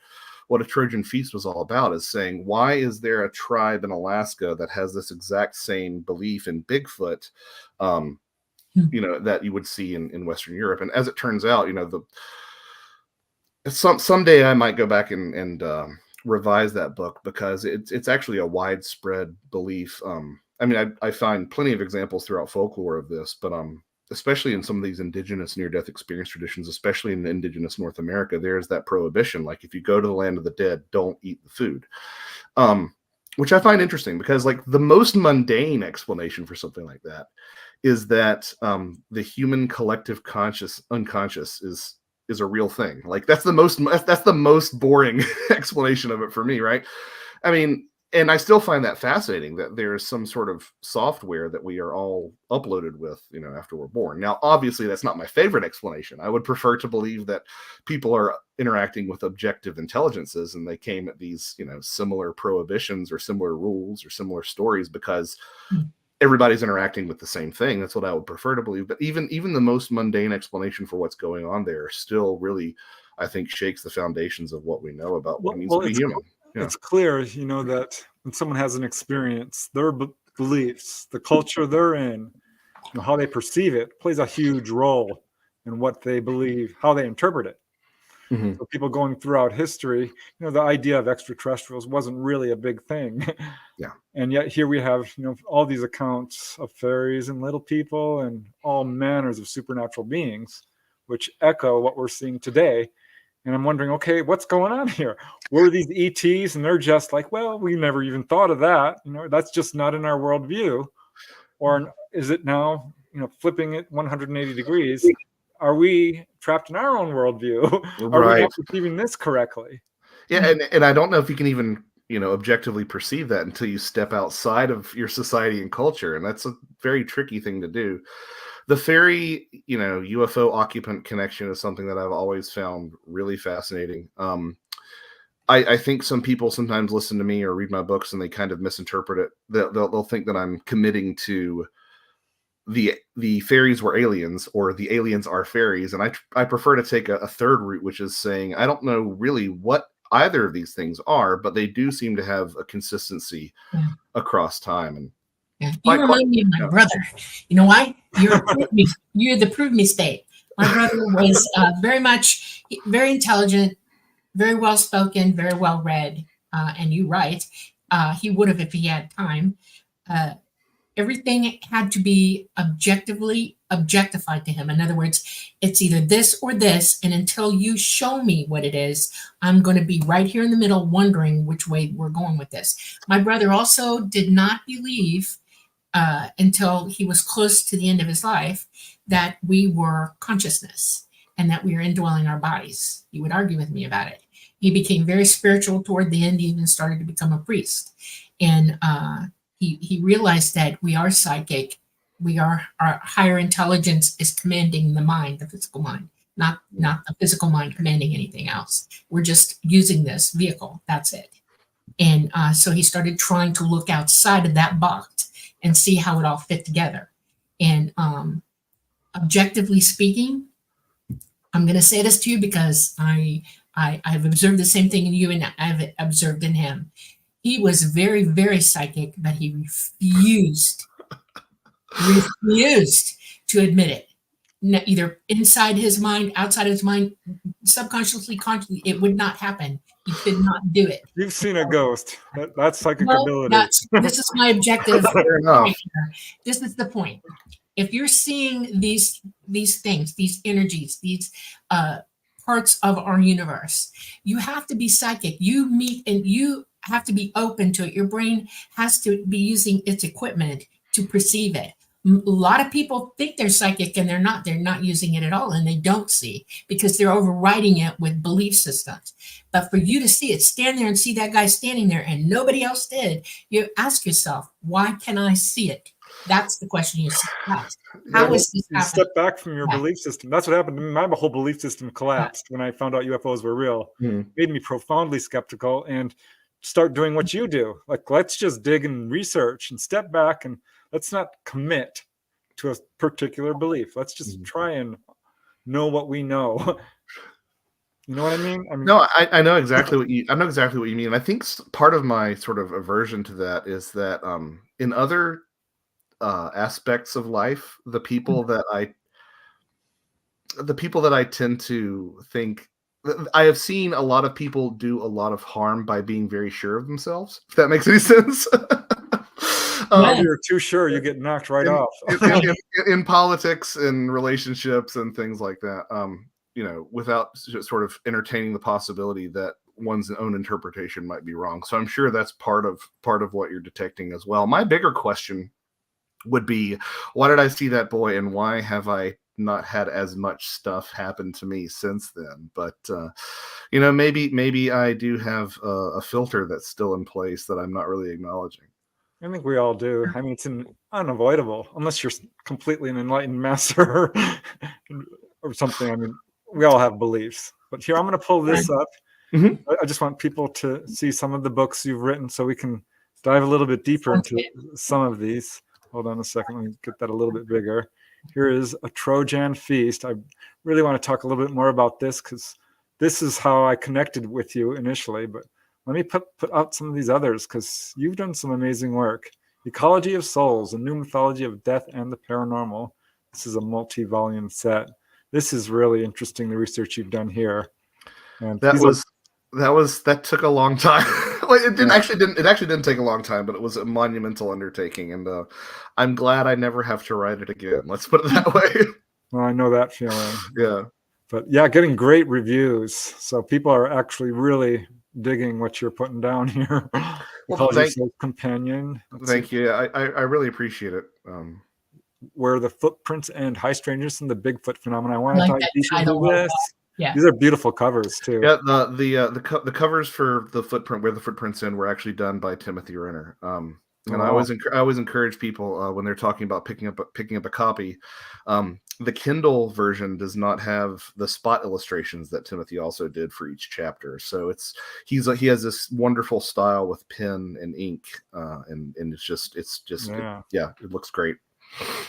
[SPEAKER 3] A Trojan Feast was all about, is saying, why is there a tribe in Alaska that has this exact same belief in Bigfoot, that you would see in Western Europe? And as it turns out, someday I might go back and revise that book, because it's actually a widespread belief. I find plenty of examples throughout folklore of this, but especially in some of these indigenous near-death experience traditions, especially in indigenous North America, there's that prohibition. Like, if you go to the land of the dead, don't eat the food. Which I find interesting, because like the most mundane explanation for something like that is that the human collective unconscious is a real thing. Like, that's the most boring explanation of it for me, right? I mean, and I still find that fascinating, that there's some sort of software that we are all uploaded with, after we're born. Now, obviously, that's not my favorite explanation. I would prefer to believe that people are interacting with objective intelligences, and they came at these, similar prohibitions or similar rules or similar stories because everybody's interacting with the same thing. That's what I would prefer to believe. But even the most mundane explanation for what's going on there still really, I think, shakes the foundations of what we know about what it means to be human.
[SPEAKER 2] It's clear, that when someone has an experience, their beliefs, the culture they're in, how they perceive it, plays a huge role in what they believe, how they interpret it. Mm-hmm. So people going throughout history, the idea of extraterrestrials wasn't really a big thing.
[SPEAKER 3] Yeah.
[SPEAKER 2] And yet here we have, all these accounts of fairies and little people and all manners of supernatural beings, which echo what we're seeing today. And I'm wondering, okay, what's going on here? Were these ETs? And they're just like, well, we never even thought of that. That's just not in our worldview. Or is it now, flipping it 180 degrees? Are we trapped in our own worldview? Are we not perceiving this correctly?
[SPEAKER 3] Yeah, and I don't know if you can even, objectively perceive that until you step outside of your society and culture. And that's a very tricky thing to do. The fairy, UFO occupant connection is something that I've always found really fascinating. I think some people sometimes listen to me or read my books and they kind of misinterpret it. They'll think that I'm committing to the fairies were aliens, or the aliens are fairies. And I prefer to take a third route, which is saying, I don't know really what either of these things are, but they do seem to have a consistency across time. And
[SPEAKER 1] you remind me of my brother. You know why? You're the prove me state. My brother was very intelligent, very well spoken, very well read, and you right. He would have if he had time. Everything had to be objectively objectified to him. In other words, it's either this or this, and until you show me what it is, I'm going to be right here in the middle wondering which way we're going with this. My brother also did not believe until he was close to the end of his life that we were consciousness and that we are indwelling our bodies. He would argue with me about it. He became very spiritual toward the end. He even started to become a priest. And he realized that we are psychic. Our higher intelligence is commanding the mind, the physical mind, not the physical mind commanding anything else. We're just using this vehicle. That's it. And so he started trying to look outside of that box and see how it all fit together. And objectively speaking, I'm going to say this to you because I've observed the same thing in you and I've observed in him. He was very, very psychic, but he refused to admit it. Either inside his mind, outside his mind, subconsciously, consciously, it would not happen. He could not do it.
[SPEAKER 2] You've seen a ghost. That's psychic ability.
[SPEAKER 1] This is my objective.
[SPEAKER 3] Right.
[SPEAKER 1] This is the point. If you're seeing these things, these energies, these parts of our universe, you have to be psychic. You have to be open to it. Your brain has to be using its equipment to perceive it. A lot of people think they're psychic and they're not. They're not using it at all, and they don't see because they're overriding it with belief systems. But for you to see it, stand there and see that guy standing there and nobody else did, you ask yourself, why can I see it? That's the question you ask. How is this
[SPEAKER 2] You
[SPEAKER 1] happening?
[SPEAKER 2] step back from your
[SPEAKER 1] Right.
[SPEAKER 2] belief system. That's what happened to me. My whole belief system collapsed when I found out UFOs were real. Made me profoundly skeptical and start doing what you do. Like, let's just dig and research and step back, and let's not commit to a particular belief. Let's just try and know what we know. You know what I mean?
[SPEAKER 3] No, I know exactly what you mean. And I think part of my sort of aversion to that is that in other aspects of life, the people that I tend to think, I have seen a lot of people do a lot of harm by being very sure of themselves, if that makes any sense.
[SPEAKER 2] If you're too sure, you get knocked right off.
[SPEAKER 3] in politics and relationships and things like that, without sort of entertaining the possibility that one's own interpretation might be wrong. So I'm sure that's part of what you're detecting as well. My bigger question would be, why did I see that boy, and why have I not had as much stuff happen to me since then? But maybe I do have a filter that's still in place that I'm not really acknowledging.
[SPEAKER 2] I think we all do. I mean, it's unavoidable unless you're completely an enlightened master or something. I mean, we all have beliefs. But here, I'm going to pull this up. I just want people to see some of the books you've written so we can dive a little bit deeper into some of these. Hold on a second. Let me get that a little bit bigger. Here is A Trojan Feast. I really want to talk a little bit more about this because this is how I connected with you initially. But let me put out some of these others because you've done some amazing work. Ecology of Souls, A New Mythology of Death and the Paranormal. This is a multi-volume set. This is really interesting, the research you've done here. And
[SPEAKER 3] that took a long time. It actually didn't take a long time, but it was a monumental undertaking, and I'm glad I never have to write it again. Let's put it that way.
[SPEAKER 2] Well, I know that feeling.
[SPEAKER 3] Yeah.
[SPEAKER 2] But yeah, getting great reviews. So people are actually really digging what you're putting down here.
[SPEAKER 3] Well,
[SPEAKER 2] Companion.
[SPEAKER 3] Thank you. I really appreciate it.
[SPEAKER 2] Where the footprints end, High Strangeness and the Bigfoot Phenomenon. I want to dive deeper into this.
[SPEAKER 1] Yeah.
[SPEAKER 2] These are beautiful covers too.
[SPEAKER 3] Yeah, the covers for the footprint, where the footprints end, were actually done by Timothy Renner. And I always encourage people when they're talking about picking up a copy. The Kindle version does not have the spot illustrations that Timothy also did for each chapter. So he has this wonderful style with pen and ink, and it looks great.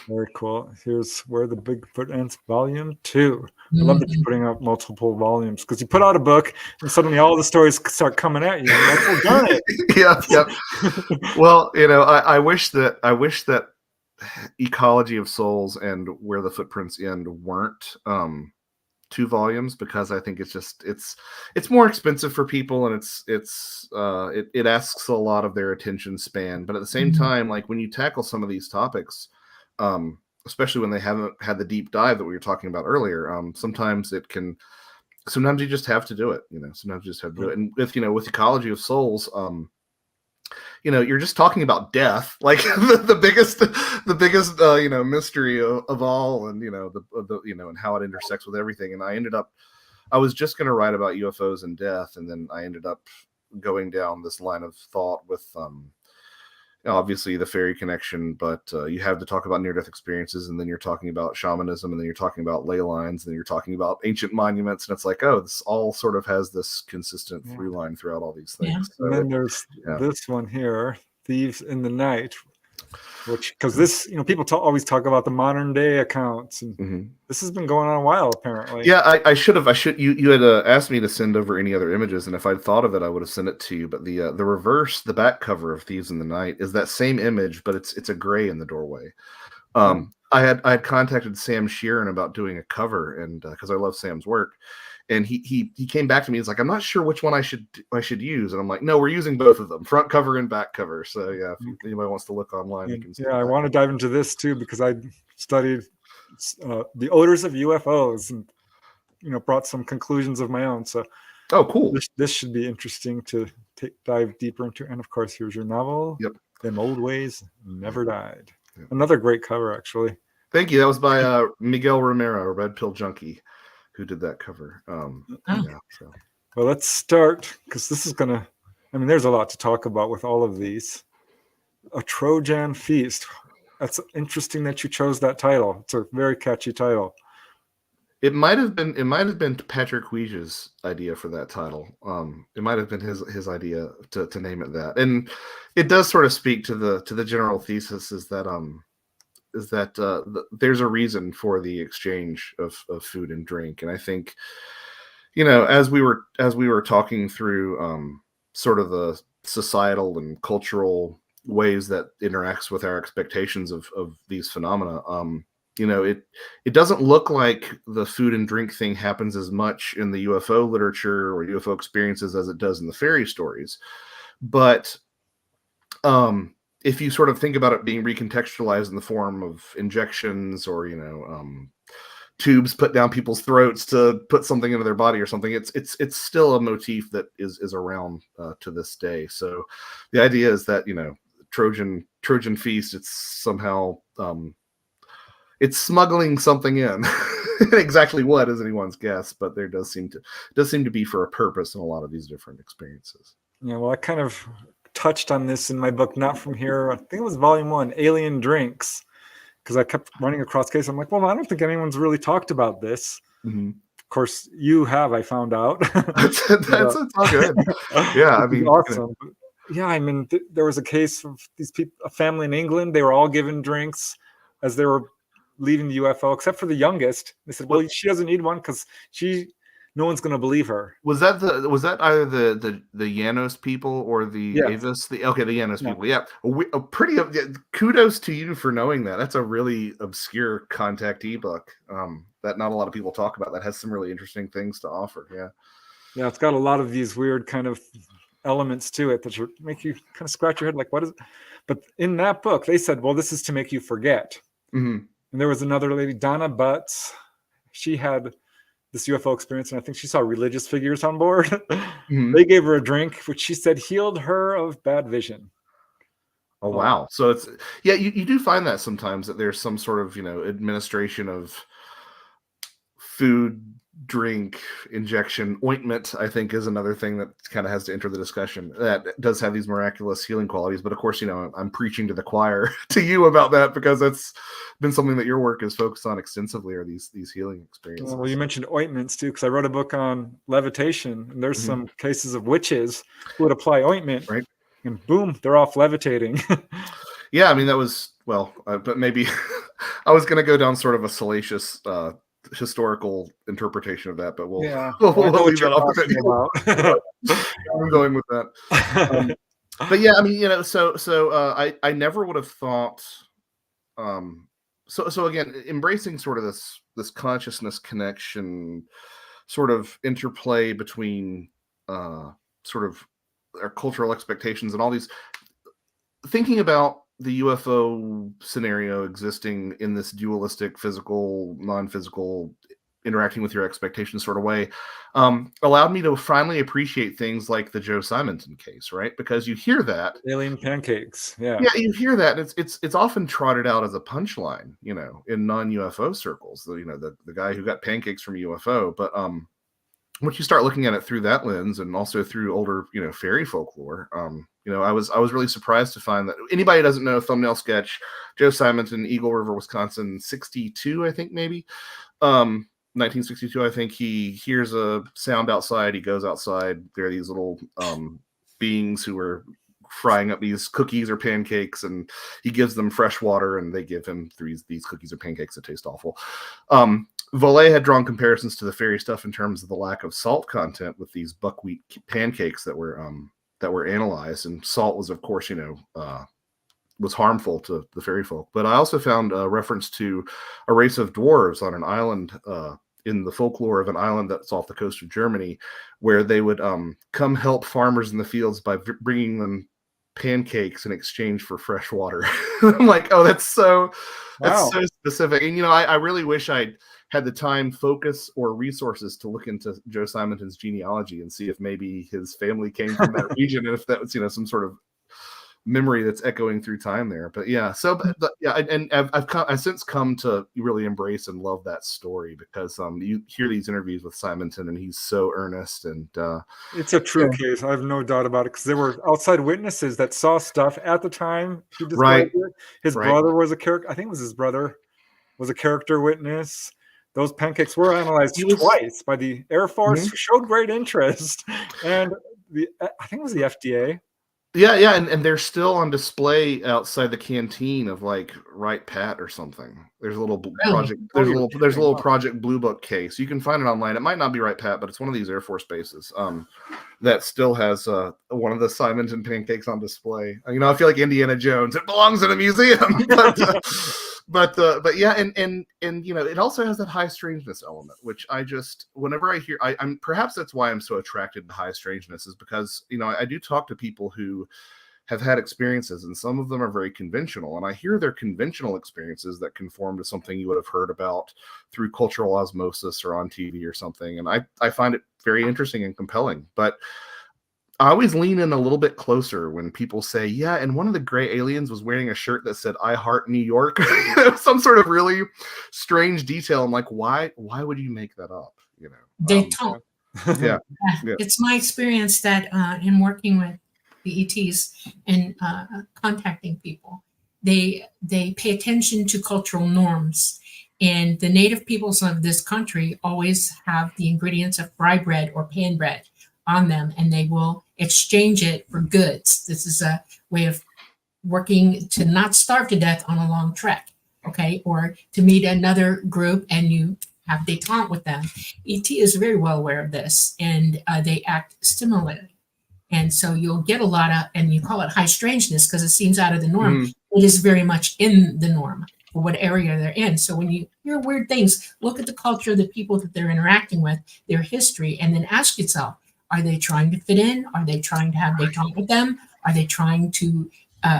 [SPEAKER 2] Very cool. Here's Where the Bigfoot Ends, Volume 2. I love that you're putting out multiple volumes because you put out a book and suddenly all the stories start coming at you. You're like, oh, darn it.
[SPEAKER 3] Yeah. Well, I wish that Ecology of Souls and Where the Footprints End weren't 2 volumes, because I think it's more expensive for people, and it asks a lot of their attention span. But at the same time, like when you tackle some of these topics, especially when they haven't had the deep dive that we were talking about earlier, sometimes you just have to do it. Sometimes you just have to do it. And with Ecology of Souls, you're just talking about death, like the biggest mystery of all, and and how it intersects with everything. And I was just going to write about UFOs and death, and then I ended up going down this line of thought with obviously the fairy connection, but you have to talk about near-death experiences, and then you're talking about shamanism, and then you're talking about ley lines, and then you're talking about ancient monuments, and it's like, oh, this all sort of has this consistent through line throughout all these things.
[SPEAKER 1] Yeah.
[SPEAKER 3] So
[SPEAKER 2] and then there's this one here, Thieves in the Night, because this, people always talk about the modern day accounts, and this has been going on a while, apparently.
[SPEAKER 3] Yeah, I should. You had asked me to send over any other images, and if I'd thought of it, I would have sent it to you. But the back cover of Thieves in the Night is that same image, but it's a gray in the doorway. I had contacted Sam Sheeran about doing a cover, and because I love Sam's work. And he came back to me. He's like, I'm not sure which one I should use. And I'm like, no, we're using both of them, front cover and back cover. So yeah, if anybody wants to look online, you can see.
[SPEAKER 2] Yeah, I want to dive into this too, because I studied the odors of UFOs and brought some conclusions of my own. So
[SPEAKER 3] cool.
[SPEAKER 2] This should be interesting to dive deeper into. And of course, here's your novel.
[SPEAKER 3] Yep.
[SPEAKER 2] Them Old Ways Never Died. Yep. Another great cover, actually.
[SPEAKER 3] Thank you. That was by Miguel Romero, a Red Pill Junkie, who did that cover.
[SPEAKER 2] Well, let's start, because this is gonna, there's a lot to talk about with all of these. A Trojan Feast. That's interesting that you chose that title. It's a very catchy title.
[SPEAKER 3] It might have been Patrick Ouija's idea for that title. It might have been his idea to name it that, and it does sort of speak to the general thesis is that there's a reason for the exchange of food and drink, and I think, as we were talking through sort of the societal and cultural ways that interacts with our expectations of these phenomena. It doesn't look like the food and drink thing happens as much in the UFO literature or UFO experiences as it does in the fairy stories. But if you sort of think about it being recontextualized in the form of injections or, tubes put down people's throats to put something into their body or something, it's still a motif that is around to this day. So the idea is that, Trojan Feast, it's somehow it's smuggling something in. Exactly what is anyone's guess, but there does seem to be for a purpose in a lot of these different experiences.
[SPEAKER 2] Yeah, well, I kind of touched on this in my book, Not From Here. I think it was volume 1, Alien Drinks, because I kept running across cases. I'm like, well, I don't think anyone's really talked about this.
[SPEAKER 3] Mm-hmm.
[SPEAKER 2] Of course, you have, I found out.
[SPEAKER 3] That's all good. Yeah, I mean,
[SPEAKER 2] awesome. Yeah, I mean, there was a case of these people, a family in England. They were all given drinks as they were leaving the UFO, except for the youngest. They said, well, she doesn't need one because no one's going to believe her.
[SPEAKER 3] Was that either the Janos people or the Avis? The Janos people. Yeah, pretty. Kudos to you for knowing that. That's a really obscure contactee book that not a lot of people talk about. That has some really interesting things to offer.
[SPEAKER 2] Yeah, it's got a lot of these weird kind of elements to it that make you kind of scratch your head, like, what is it? But in that book, they said, well, this is to make you forget.
[SPEAKER 3] Mm-hmm.
[SPEAKER 2] And there was another lady, Donna Butts. She had this UFO experience, and I think she saw religious figures on board. Mm-hmm. They gave her a drink, which she said healed her of bad vision.
[SPEAKER 3] Oh, wow. So it's, you do find that sometimes that there's some sort of, administration of food, drink, injection, ointment, I think is another thing that kind of has to enter the discussion. That does have these miraculous healing qualities. But of course, I'm preaching to the choir to you about that because that's been something that your work is focused on extensively, are these healing experiences.
[SPEAKER 2] Well, you mentioned ointments too, because I wrote a book on levitation, and there's some cases of witches who would apply ointment,
[SPEAKER 3] right?
[SPEAKER 2] And boom, they're off levitating.
[SPEAKER 3] Yeah, I mean, that was, but maybe I was going to go down sort of a salacious historical interpretation of that, but we'll leave that off. I'm going with that. But yeah, I mean, so I never would have thought. So again, embracing sort of this consciousness connection, sort of interplay between sort of our cultural expectations and all these, thinking about the UFO scenario existing in this dualistic, physical, non-physical, interacting with your expectations sort of way, allowed me to finally appreciate things like the Joe Simonton case, right? Because you hear that
[SPEAKER 2] alien pancakes, yeah,
[SPEAKER 3] you hear that, and it's often trotted out as a punchline, in non-UFO circles. The guy who got pancakes from a UFO, but once you start looking at it through that lens, and also through older, fairy folklore, I was really surprised to find that anybody who doesn't know, thumbnail sketch, Joe Simonton, Eagle River, Wisconsin, 62, I think maybe, 1962, I think. He hears a sound outside. He goes outside. There are these little beings who are frying up these cookies or pancakes, and he gives them fresh water, and they give him these cookies or pancakes that taste awful. Volet had drawn comparisons to the fairy stuff in terms of the lack of salt content with these buckwheat pancakes that were analyzed, and salt was, of course, was harmful to the fairy folk. But I also found a reference to a race of dwarves on an island in the folklore of an island that's off the coast of Germany, where they would come help farmers in the fields by bringing them pancakes in exchange for fresh water. I'm like, oh, that's so specific. And I really wish I'd had the time, focus, or resources to look into Joe Simonton's genealogy and see if maybe his family came from that region, and if that was some sort of memory that's echoing through time there. But yeah, so but yeah, and I've since come to really embrace and love that story because you hear these interviews with Simonton and he's so earnest and
[SPEAKER 2] it's a true case. I have no doubt about it because there were outside witnesses that saw stuff at the time he described it. His brother was a character. I think it was his brother was a character witness. Those pancakes were analyzed twice by the Air Force, who showed great interest, and I think it was the FDA.
[SPEAKER 3] Yeah, and they're still on display outside the canteen of like Wright Pat or something. There's a little project. There's a little Project Blue Book case. You can find it online. It might not be Wright Pat, but it's one of these Air Force bases that still has one of the Simonton pancakes on display. You know, I feel like Indiana Jones. It belongs in a museum. But yeah, and you know, it also has that high strangeness element, which I just, whenever I hear, I'm perhaps that's why I'm so attracted to high strangeness, is because, you know, I do talk to people who have had experiences, and some of them are very conventional, and I hear their conventional experiences that conform to something you would have heard about through cultural osmosis or on TV or something, and I find it very interesting and compelling. But I always lean in a little bit closer when people say, yeah, and one of the gray aliens was wearing a shirt that said, I heart New York. Some sort of really strange detail. I'm like, why would you make that up? You know,
[SPEAKER 1] they don't.
[SPEAKER 3] Yeah.
[SPEAKER 1] It's my experience that in working with the ETs and contacting people, they pay attention to cultural norms. And the native peoples of this country always have the ingredients of fry bread or pan bread on them, and they will exchange it for goods. This is a way of working to not starve to death on a long trek, okay? Or to meet another group and you have detente with them. ET is very well aware of this, and they act similarly. And so you'll get a lot of, and you call it high strangeness because it seems out of the norm. It is very much in the norm for what area they're in. So when you hear weird things, look at the culture of the people that they're interacting with, their history, and then ask yourself, are they trying to fit in? Are they trying to have detente with them? Are they trying to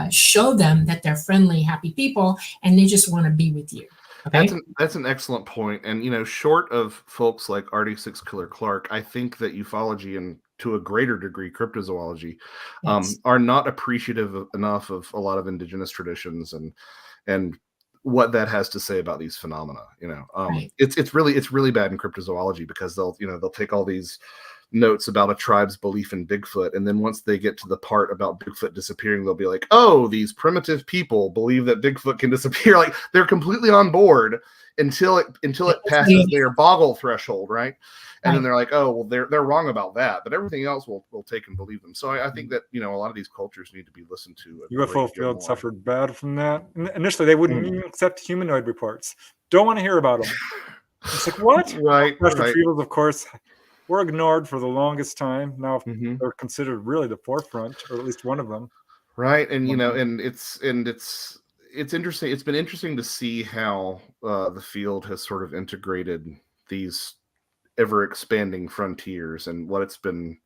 [SPEAKER 1] show them that they're friendly, happy people, and they just want to be with you? Okay?
[SPEAKER 3] That's an excellent point. And, you know, short of folks like RD6 Killer Clark, I think that ufology and to a greater degree cryptozoology are not appreciative enough of a lot of indigenous traditions and what that has to say about these phenomena. You know, it's really bad in cryptozoology because they'll take all these notes about a tribe's belief in Bigfoot, and then once they get to the part about Bigfoot disappearing, they'll be like, oh, these primitive people believe that Bigfoot can disappear. Like, they're completely on board until it passes their boggle threshold, right? And then they're like, oh, well, they're wrong about that, but everything else will take and believe them. So I think that, you know, a lot of these cultures need to be listened to.
[SPEAKER 2] UFO field suffered bad from that. Initially, they wouldn't even accept humanoid reports. Don't want to hear about them. It's like, what?
[SPEAKER 3] Right.
[SPEAKER 2] Retrievals, of course, were ignored for the longest time. Now they're considered really the forefront, or at least one of them.
[SPEAKER 3] Right, and you know, and it's interesting. It's been interesting to see how the field has sort of integrated these ever expanding frontiers and what it's been.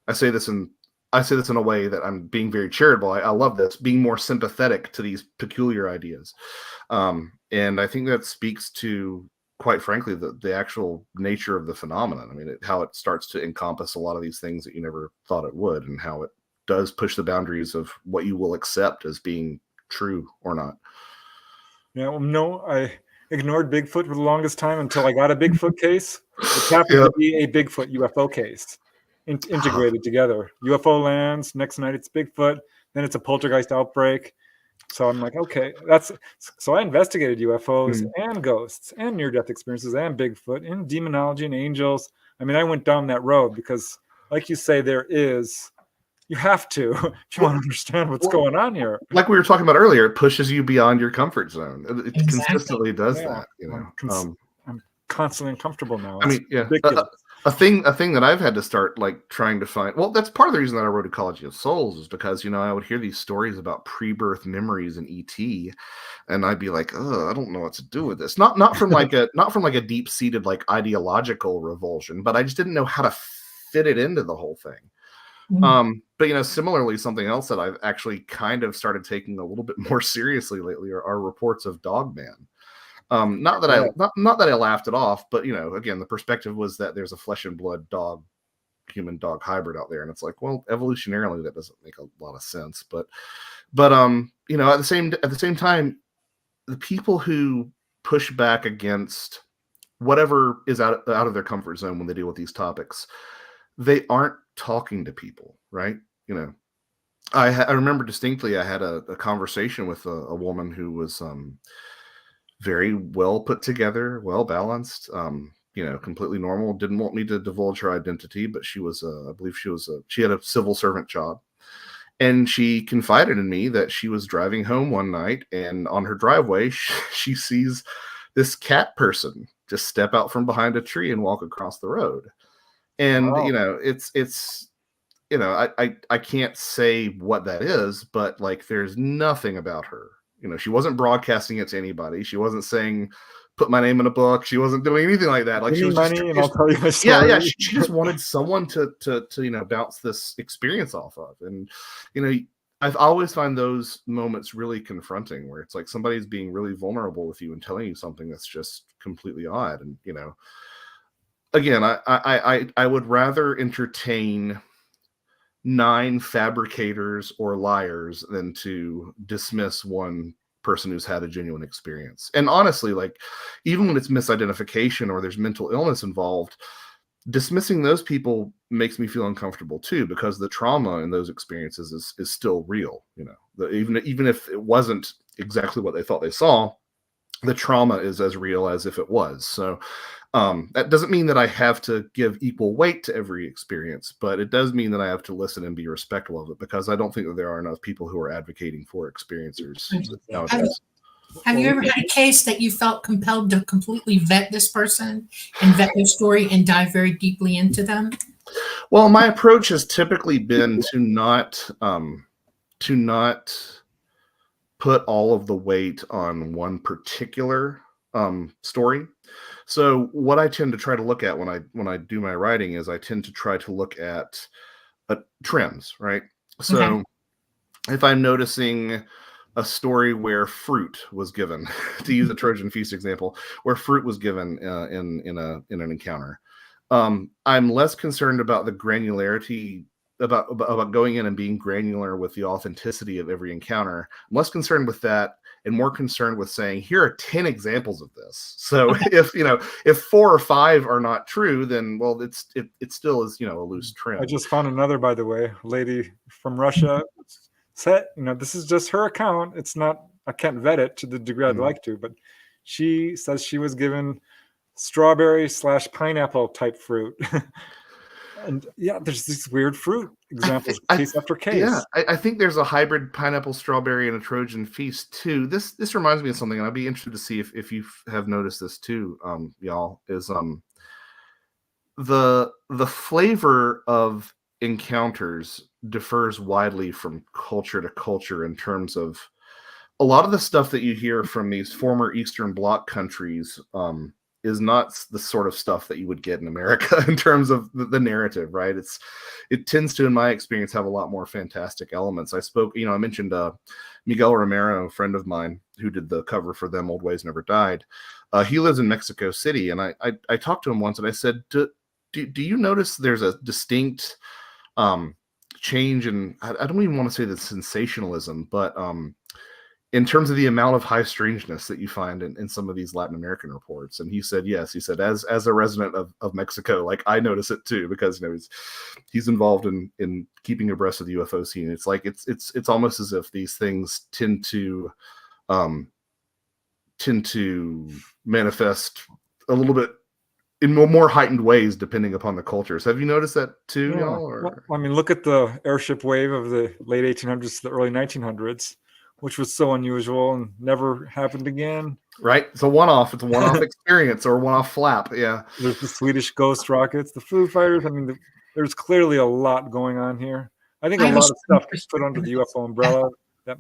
[SPEAKER 3] I say this in a way that I'm being very charitable. I love this, being more sympathetic to these peculiar ideas, and I think that speaks to, quite frankly, the actual nature of the phenomenon. I mean, how it starts to encompass a lot of these things that you never thought it would, and how it does push the boundaries of what you will accept as being true or not.
[SPEAKER 2] Yeah, well, no, I ignored Bigfoot for the longest time until I got a Bigfoot case. It happened to be a Bigfoot UFO case integrated together. UFO lands, next night it's Bigfoot, then it's a poltergeist outbreak. So I'm like, okay, so I investigated UFOs and ghosts and near-death experiences and Bigfoot and demonology and angels. I mean, I went down that road because, like you say, you have to if you want to understand what's going on here.
[SPEAKER 3] Like we were talking about earlier, it pushes you beyond your comfort zone. It consistently does that. You know,
[SPEAKER 2] I'm constantly uncomfortable now.
[SPEAKER 3] I mean, yeah. A thing that I've had to start like trying to find. Well, that's part of the reason that I wrote Ecology of Souls, is because, you know, I would hear these stories about pre-birth memories in ET, and I'd be like, oh, I don't know what to do with this. Not from like a deep-seated like ideological revulsion, but I just didn't know how to fit it into the whole thing. But, you know, similarly, something else that I've actually kind of started taking a little bit more seriously lately are reports of Dogman. Not that I laughed it off, but, you know, again, the perspective was that there's a flesh and blood dog human dog hybrid out there. And it's like, well, evolutionarily, that doesn't make a lot of sense. But you know, at the same time, the people who push back against whatever is out of their comfort zone when they deal with these topics, they aren't talking to people, right? You know, I remember distinctly, I had a conversation with a woman who was very well put together, well balanced, you know, completely normal. Didn't want me to divulge her identity, but she was, I believe she had a civil servant job. And she confided in me that she was driving home one night, and on her driveway, she sees this cat person just step out from behind a tree and walk across the road. And,
[SPEAKER 2] Wow.
[SPEAKER 3] you know, it's, you know, I can't say what that is, but like, there's nothing about her. You know, she wasn't broadcasting it to anybody. She wasn't saying, put my name in a book. She wasn't doing anything like that. Like,
[SPEAKER 2] Give
[SPEAKER 3] she
[SPEAKER 2] me
[SPEAKER 3] was
[SPEAKER 2] money
[SPEAKER 3] just,
[SPEAKER 2] and I'll tell you my story.
[SPEAKER 3] yeah. She just wanted someone to you know, bounce this experience off of. And, you know, I've always find those moments really confronting, where it's like somebody's being really vulnerable with you and telling you something that's just completely odd. And, you know, again, I would rather entertain 9 fabricators or liars than to dismiss one person who's had a genuine experience. And honestly, like, even when it's misidentification or there's mental illness involved, dismissing those people makes me feel uncomfortable too, because the trauma in those experiences is still real. You know, even if it wasn't exactly what they thought they saw, the trauma is as real as if it was. So that doesn't mean that I have to give equal weight to every experience, but it does mean that I have to listen and be respectful of it, because I don't think that there are enough people who are advocating for experiencers nowadays.
[SPEAKER 1] Have you ever had a case that you felt compelled to completely vet this person and vet their story and dive very deeply into them?
[SPEAKER 3] Well, my approach has typically been to not put all of the weight on one particular story. So what I tend to try to look at when I do my writing is I tend to try to look at trends, right? So
[SPEAKER 1] Okay.
[SPEAKER 3] if I'm noticing a story where fruit was given, to use a Trojan Feast example, where fruit was given in an encounter, I'm less concerned about the granularity, about going in and being granular with the authenticity of every encounter. I'm less concerned with that and more concerned with saying, here are 10 examples of this. So if 4 or 5 are not true, then, well, it still is, you know, a loose trend.
[SPEAKER 2] I just found another, by the way, a lady from Russia said, you know, this is just her account. It's not, I can't vet it to the degree I'd like to, but she says she was given strawberry/pineapple type fruit. And yeah, there's these weird fruit examples, case after case.
[SPEAKER 3] Yeah, I think there's a hybrid pineapple strawberry and a Trojan Feast too. This reminds me of something, and I'd be interested to see if you have noticed this too, y'all. Is the flavor of encounters differs widely from culture to culture in terms of a lot of the stuff that you hear from these former Eastern Bloc countries. Is not the sort of stuff that you would get in America in terms of the narrative, right? It tends to, in my experience, have a lot more fantastic elements. I mentioned Miguel Romero, a friend of mine who did the cover for Them Old Ways Never Died. He lives in Mexico City, and I talked to him once, and I said, do you notice there's a distinct change in, I don't even want to say the sensationalism, but in terms of the amount of high strangeness that you find in some of these Latin American reports? And he said, yes. He said, as a resident of Mexico, like, I notice it too, because, you know, he's involved in keeping abreast of the UFO scene. It's like, it's almost as if these things tend to manifest a little bit in more heightened ways, depending upon the cultures. Have you noticed that too,
[SPEAKER 2] Yeah.
[SPEAKER 3] y'all? Or?
[SPEAKER 2] Well, I mean, look at the airship wave of the late 1800s to the early 1900s, which was so unusual and never happened again.
[SPEAKER 3] Right? It's a one-off. It's a one-off experience or a one-off flap. Yeah.
[SPEAKER 2] There's the Swedish ghost rockets, the Foo Fighters. I mean, there's clearly a lot going on here. I think a lot of stuff gets put under the UFO umbrella that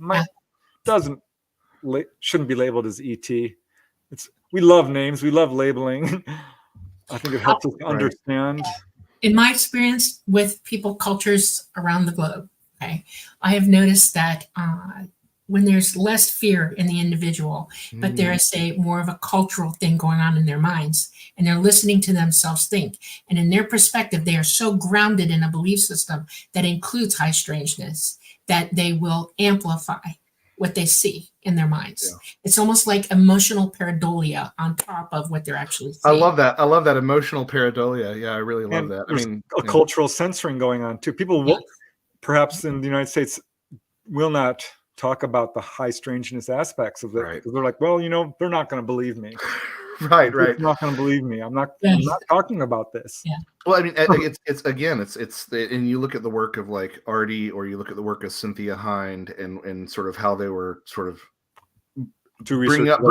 [SPEAKER 2] shouldn't be labeled as ET. We love names. We love labeling. I think it helps us understand.
[SPEAKER 1] In my experience with people, cultures around the globe, okay, I have noticed that when there's less fear in the individual, but there is a more of a cultural thing going on in their minds, and they're listening to themselves think. And in their perspective, they are so grounded in a belief system that includes high strangeness that they will amplify what they see in their minds.
[SPEAKER 3] Yeah.
[SPEAKER 1] It's almost like emotional pareidolia on top of what they're actually
[SPEAKER 3] I
[SPEAKER 1] seeing.
[SPEAKER 3] love that. I love that emotional pareidolia. Yeah, I really love
[SPEAKER 2] And
[SPEAKER 3] that. I
[SPEAKER 2] there's
[SPEAKER 3] mean,
[SPEAKER 2] a cultural censoring going on too. People will, perhaps in the United States, will not talk about the high strangeness aspects of it.
[SPEAKER 3] Right.
[SPEAKER 2] Because they're like, well, they're not going to believe me.
[SPEAKER 3] right.
[SPEAKER 2] They're not going to believe me. I'm not talking about this.
[SPEAKER 1] Yeah.
[SPEAKER 3] Well, I mean, it's and you look at the work of like Artie, or you look at the work of Cynthia Hind, and sort of how they were sort of bringing up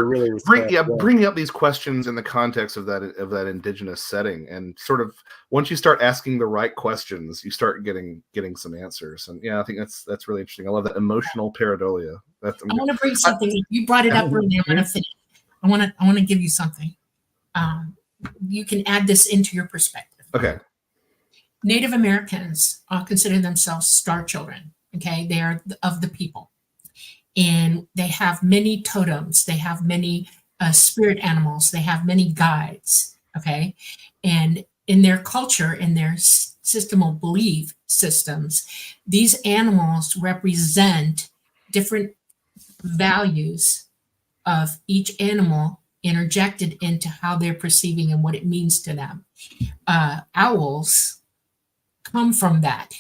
[SPEAKER 3] these questions in the context of that indigenous setting, and sort of once you start asking the right questions, you start getting some answers. And I think that's really interesting. I love that emotional pareidolia.
[SPEAKER 1] I want to bring something. You brought it up earlier. I'm going to finish. I want to give you something. You can add this into your perspective.
[SPEAKER 3] Okay.
[SPEAKER 1] Native Americans consider themselves star children. Okay, they are of the people, and they have many totems. They have many spirit animals. They have many guides. Okay, and in their culture, in their system of belief systems, these animals represent different values of each animal interjected into how they're perceiving and what it means to them. Owls come from that.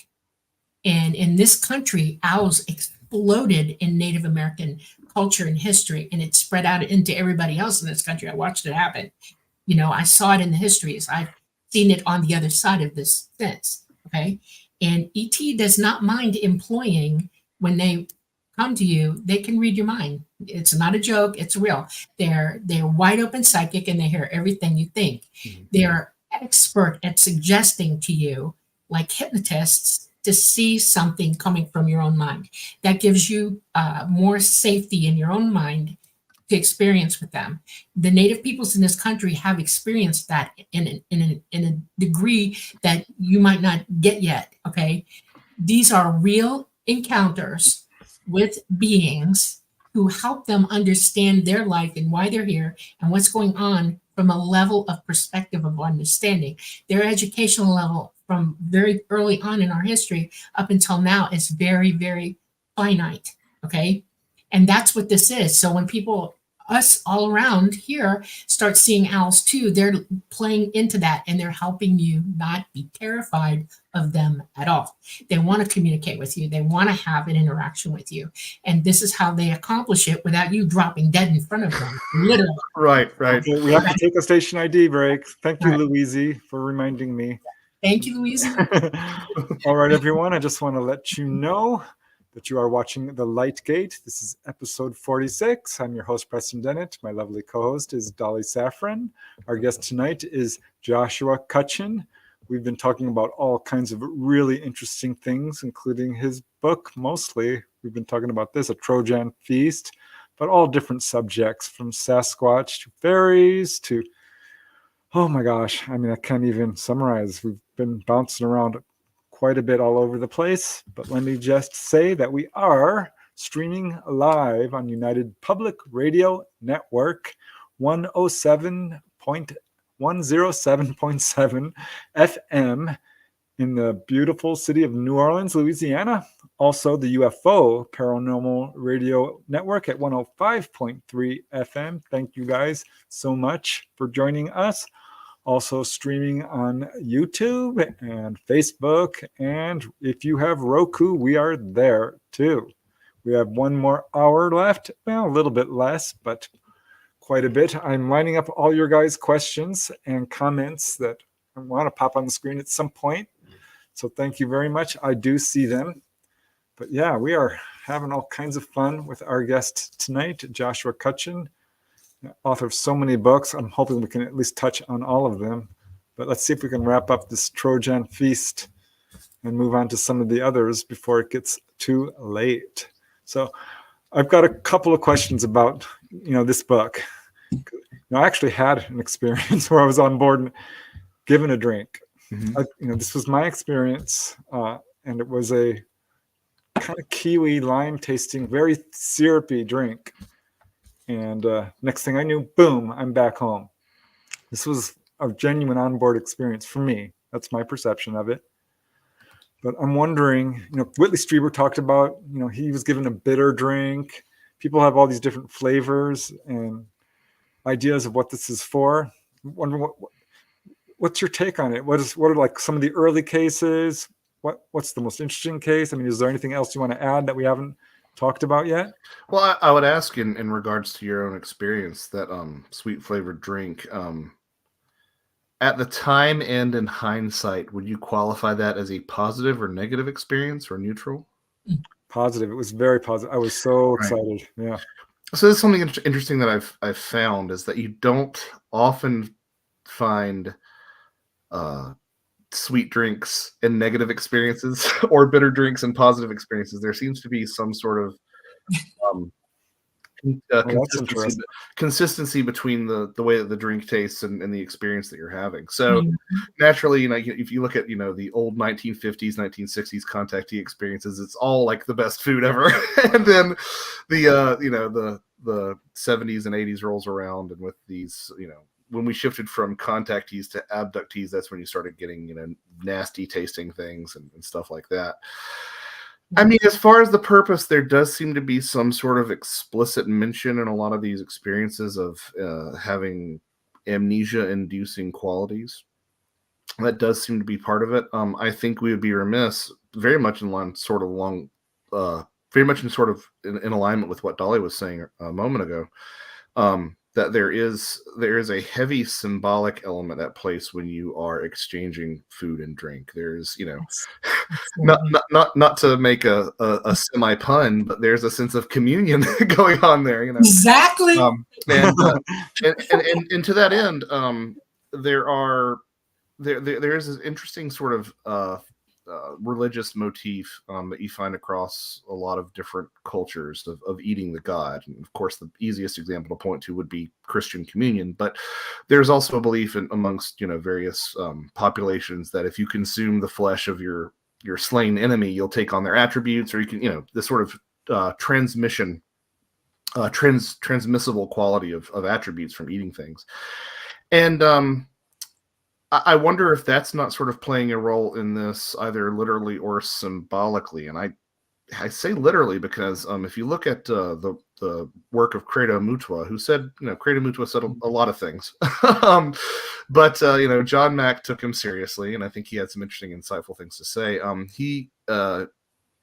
[SPEAKER 1] And in this country, owls exploded in Native American culture and history, and it spread out into everybody else in this country. I watched it happen. I saw it in the histories. I've seen it on the other side of this fence. Okay. And ET does not mind employing, when they come to you, they can read your mind. It's not a joke. It's real. They're wide open psychic, and they hear everything you think. Mm-hmm. They're expert at suggesting to you, like hypnotists, to see something coming from your own mind. That gives you more safety in your own mind to experience with them. The native peoples in this country have experienced that in a degree that you might not get yet. Okay, these are real encounters with beings who help them understand their life and why they're here and what's going on from a level of perspective of understanding. Their educational level from very early on in our history up until now is very, very finite, okay? And that's what this is. So when people, us all around here, start seeing owls too, they're playing into that, and they're helping you not be terrified of them at all. They want to communicate with you. They want to have an interaction with you. And this is how they accomplish it without you dropping dead in front of them, literally.
[SPEAKER 3] Right.
[SPEAKER 2] Okay, we have to take a station ID break. Thank you, Louise, for reminding me.
[SPEAKER 1] Thank you, Louise.
[SPEAKER 2] All right, everyone. I just want to let you know that you are watching The Light Gate. This is episode 46. I'm your host, Preston Dennett. My lovely co-host is Dolly Safran. Our guest tonight is Joshua Cutchin. We've been talking about all kinds of really interesting things, including his book, mostly. We've been talking about this, A Trojan Feast, but all different subjects, from Sasquatch to Faeries to, oh my gosh, I mean, I can't even summarize. We've been bouncing around quite a bit all over the place, but let me just say that we are streaming live on United Public Radio Network 107.7 FM in the beautiful city of New Orleans, Louisiana. Also, the UFO Paranormal Radio Network at 105.3 FM. Thank you guys so much for joining us. Also streaming on YouTube and Facebook. And if you have Roku, we are there too. We have one more hour left. Well, a little bit less, but quite a bit. I'm lining up all your guys' questions and comments that I want to pop on the screen at some point. So thank you very much. I do see them. But yeah, we are having all kinds of fun with our guest tonight, Joshua Cutchin, author of so many books. I'm hoping we can at least touch on all of them. But let's see if we can wrap up this Trojan Feast and move on to some of the others before it gets too late. So I've got a couple of questions about, this book. I actually had an experience where I was on board and given a drink. Mm-hmm. This was my experience, and it was a kind of kiwi lime tasting, very syrupy drink. And next thing I knew, boom, I'm back home. This was a genuine onboard experience for me. That's my perception of it. But I'm wondering, Whitley Strieber talked about, he was given a bitter drink. People have all these different flavors and ideas of what this is for. I'm wondering what's your take on it? What are like some of the early cases? What's the most interesting case? I mean, is there anything else you want to add that we haven't talked about yet?
[SPEAKER 3] Well, I would ask in regards to your own experience, that sweet flavored drink, at the time and in hindsight, would you qualify that as a positive or negative experience or neutral?
[SPEAKER 2] Positive. It was very positive. I was so excited. Yeah.
[SPEAKER 3] So there's something interesting that I've found is that you don't often find sweet drinks and negative experiences or bitter drinks and positive experiences. There seems to be some sort of consistency between the way that the drink tastes and the experience that you're having. So naturally, if you look at the old 1950s, 1960s contactee experiences, it's all like the best food ever. And then the 70s and 80s rolls around, and with these, when we shifted from contactees to abductees, that's when you started getting nasty tasting things and stuff like that. I mean, as far as the purpose, there does seem to be some sort of explicit mention in a lot of these experiences of having amnesia-inducing qualities. That does seem to be part of it. I think we would be remiss, very much in alignment with what Dolly was saying a moment ago, that there is a heavy symbolic element at place when you are exchanging food and drink. There's, not to make a semi pun, but there's a sense of communion going on there.
[SPEAKER 1] Exactly.
[SPEAKER 3] And to that end, there is this interesting sort of religious motif that you find across a lot of different cultures of eating the god. And of course, the easiest example to point to would be Christian communion. But there's also a belief amongst various populations that if you consume the flesh of your slain enemy, you'll take on their attributes, or you can this sort of transmissible quality of attributes from eating things. And I wonder if that's not sort of playing a role in this, either literally or symbolically. And I say literally because if you look at the work of Credo Mutwa, who said, Credo Mutwa said a lot of things, but John Mack took him seriously, and I think he had some interesting, insightful things to say.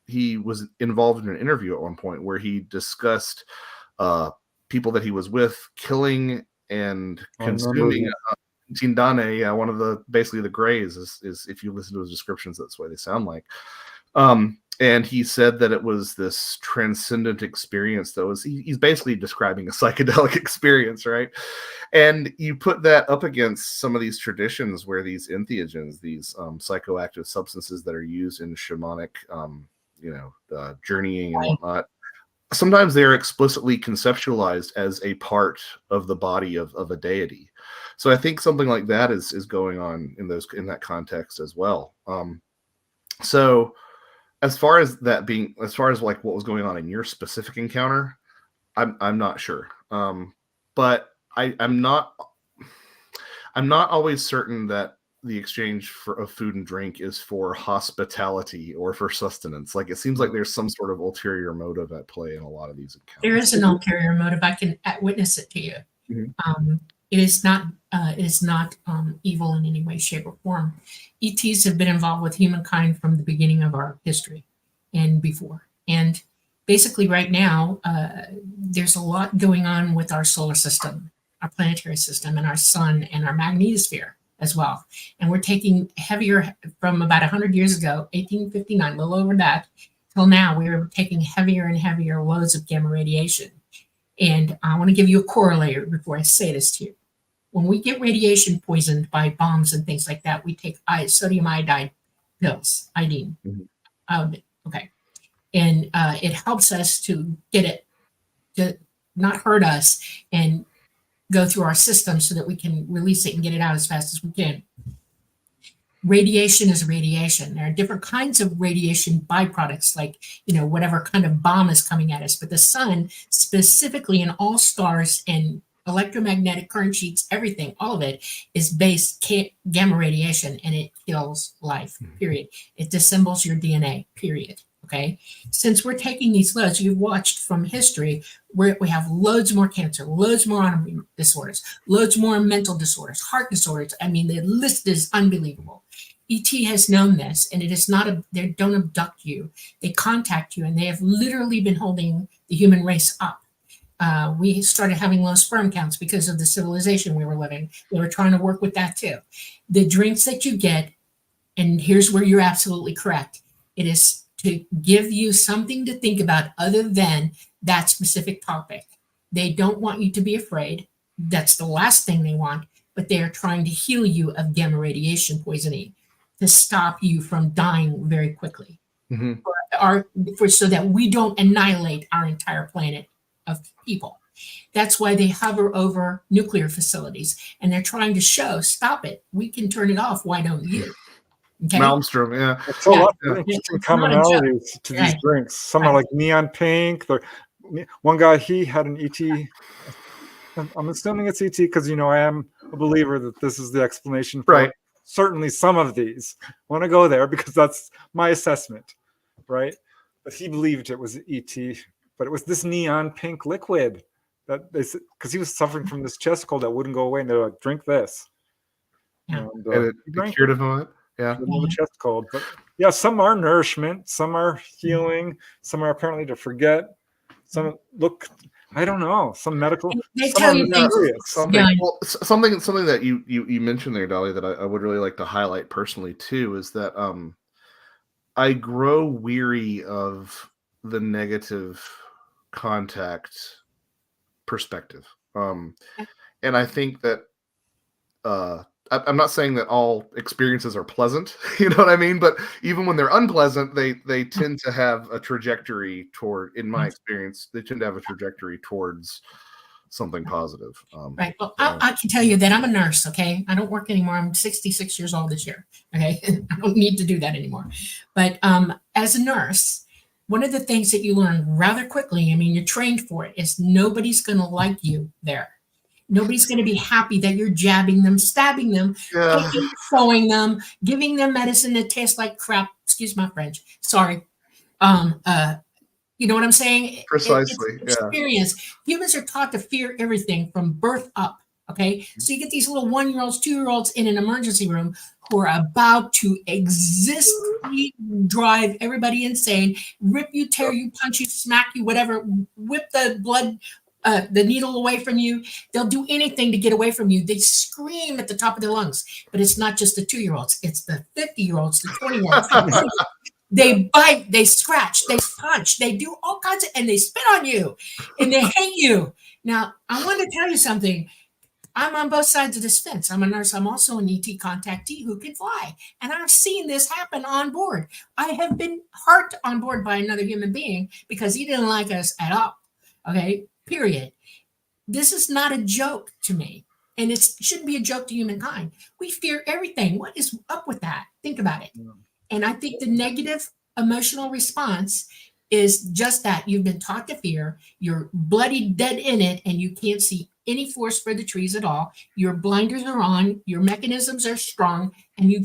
[SPEAKER 3] He was involved in an interview at one point where he discussed people that he was with killing and consuming. Tindane, one of basically the Greys is if you listen to his descriptions, that's the way they sound like. And he said that it was this transcendent experience that was, he's basically describing a psychedelic experience, right? And you put that up against some of these traditions where these entheogens, these psychoactive substances that are used in shamanic, journeying and whatnot, sometimes they're explicitly conceptualized as a part of the body of a deity. So I think something like that is going on in that context as well. So as far as like what was going on in your specific encounter, I'm not sure. But I'm not always certain that the exchange of food and drink is for hospitality or for sustenance. Like, it seems like there's some sort of ulterior motive at play in a lot of these encounters.
[SPEAKER 1] There is an ulterior motive. I can witness it to you. Mm-hmm. It is not evil in any way, shape, or form. ETs have been involved with humankind from the beginning of our history and before. And basically right now, there's a lot going on with our solar system, our planetary system, and our sun, and our magnetosphere as well. And we're taking heavier from about 100 years ago, 1859, a little over that, till now, we're taking heavier and heavier loads of gamma radiation. And I want to give you a corollary before I say this to you. When we get radiation poisoned by bombs and things like that, we take sodium iodide pills, iodine. Mm-hmm. Okay. And it helps us to get it to not hurt us and go through our system so that we can release it and get it out as fast as we can. Radiation is radiation. There are different kinds of radiation byproducts, like, whatever kind of bomb is coming at us. But the sun, specifically, in all stars and electromagnetic current sheets, everything, all of it is based gamma radiation, and it kills life, period. It disassembles your DNA, period. Okay. Since we're taking these loads, you've watched from history where we have loads more cancer, loads more autoimmune disorders, loads more mental disorders, heart disorders. I mean, the list is unbelievable. ET has known this, and it is not they don't abduct you. They contact you, and they have literally been holding the human race up. We started having low sperm counts because of the civilization we were living. They were trying to work with that too. The drinks that you get, and here's where you're absolutely correct, it is to give you something to think about other than that specific topic. They don't want you to be afraid. That's the last thing they want, but they are trying to heal you of gamma radiation poisoning to stop you from dying very quickly, so that we don't annihilate our entire planet of people. That's why they hover over nuclear facilities, and they're trying to show, stop it. We can turn it off. Why don't you? Okay.
[SPEAKER 3] Maelstrom, yeah.
[SPEAKER 2] So lots of interesting commonalities to these drinks. Some are like neon pink. One guy, he had an ET. I'm assuming it's ET because, I am a believer that this is the explanation for certainly some of these. I want to go there because that's my assessment, right? But he believed it was ET, but it was this neon pink liquid that because he was suffering from this chest cold that wouldn't go away, and they're like, drink this.
[SPEAKER 3] And it cured him of it. Yeah.
[SPEAKER 2] The chest cold. But yeah, some are nourishment, some are healing, some are apparently to forget. Some look, I don't know, some medical.
[SPEAKER 1] They tell you
[SPEAKER 3] something that you mentioned there, Dolly, that I would really like to highlight personally too, is that I grow weary of the negative contact perspective. And I think that I'm not saying that all experiences are pleasant, you know what I mean? But even when they're unpleasant, they tend to have a trajectory toward, in my experience, they tend to have a trajectory towards something positive.
[SPEAKER 1] Right. Well, I can tell you that I'm a nurse, okay? I don't work anymore. I'm 66 years old this year, okay? I don't need to do that anymore. But as a nurse, one of the things that you learn rather quickly, I mean, you're trained for it, is nobody's going to like you there. Nobody's going to be happy that you're jabbing them, stabbing them, sewing them, giving them medicine that tastes like crap. Excuse my French. Sorry. You know what I'm saying?
[SPEAKER 3] Precisely.
[SPEAKER 1] It's experience. Humans are taught to fear everything from birth up. Okay. So you get these little 1-year-olds, 2-year-olds in an emergency room who are about to drive everybody insane, rip you, tear you, punch you, smack you, whatever, whip the blood, the needle away from you. They'll do anything to get away from you. They scream at the top of their lungs. But it's not just the 2-year-olds. It's the 50-year-olds, the 20-year-olds. They bite, they scratch, they punch, they do all kinds of, and they spit on you, and they hate you. Now, I want to tell you something. I'm on both sides of this fence. I'm a nurse. I'm also an ET contactee who can fly. And I've seen this happen on board. I have been hurt on board by another human being because he didn't like us at all. Okay, period. This is not a joke to me. And it shouldn't be a joke to humankind. We fear everything. What is up with that? Think about it. And I think the negative emotional response is just that. You've been taught to fear. You're bloody dead in it, and you can't see any forest for the trees at all. Your blinders are on. Your mechanisms are strong, and you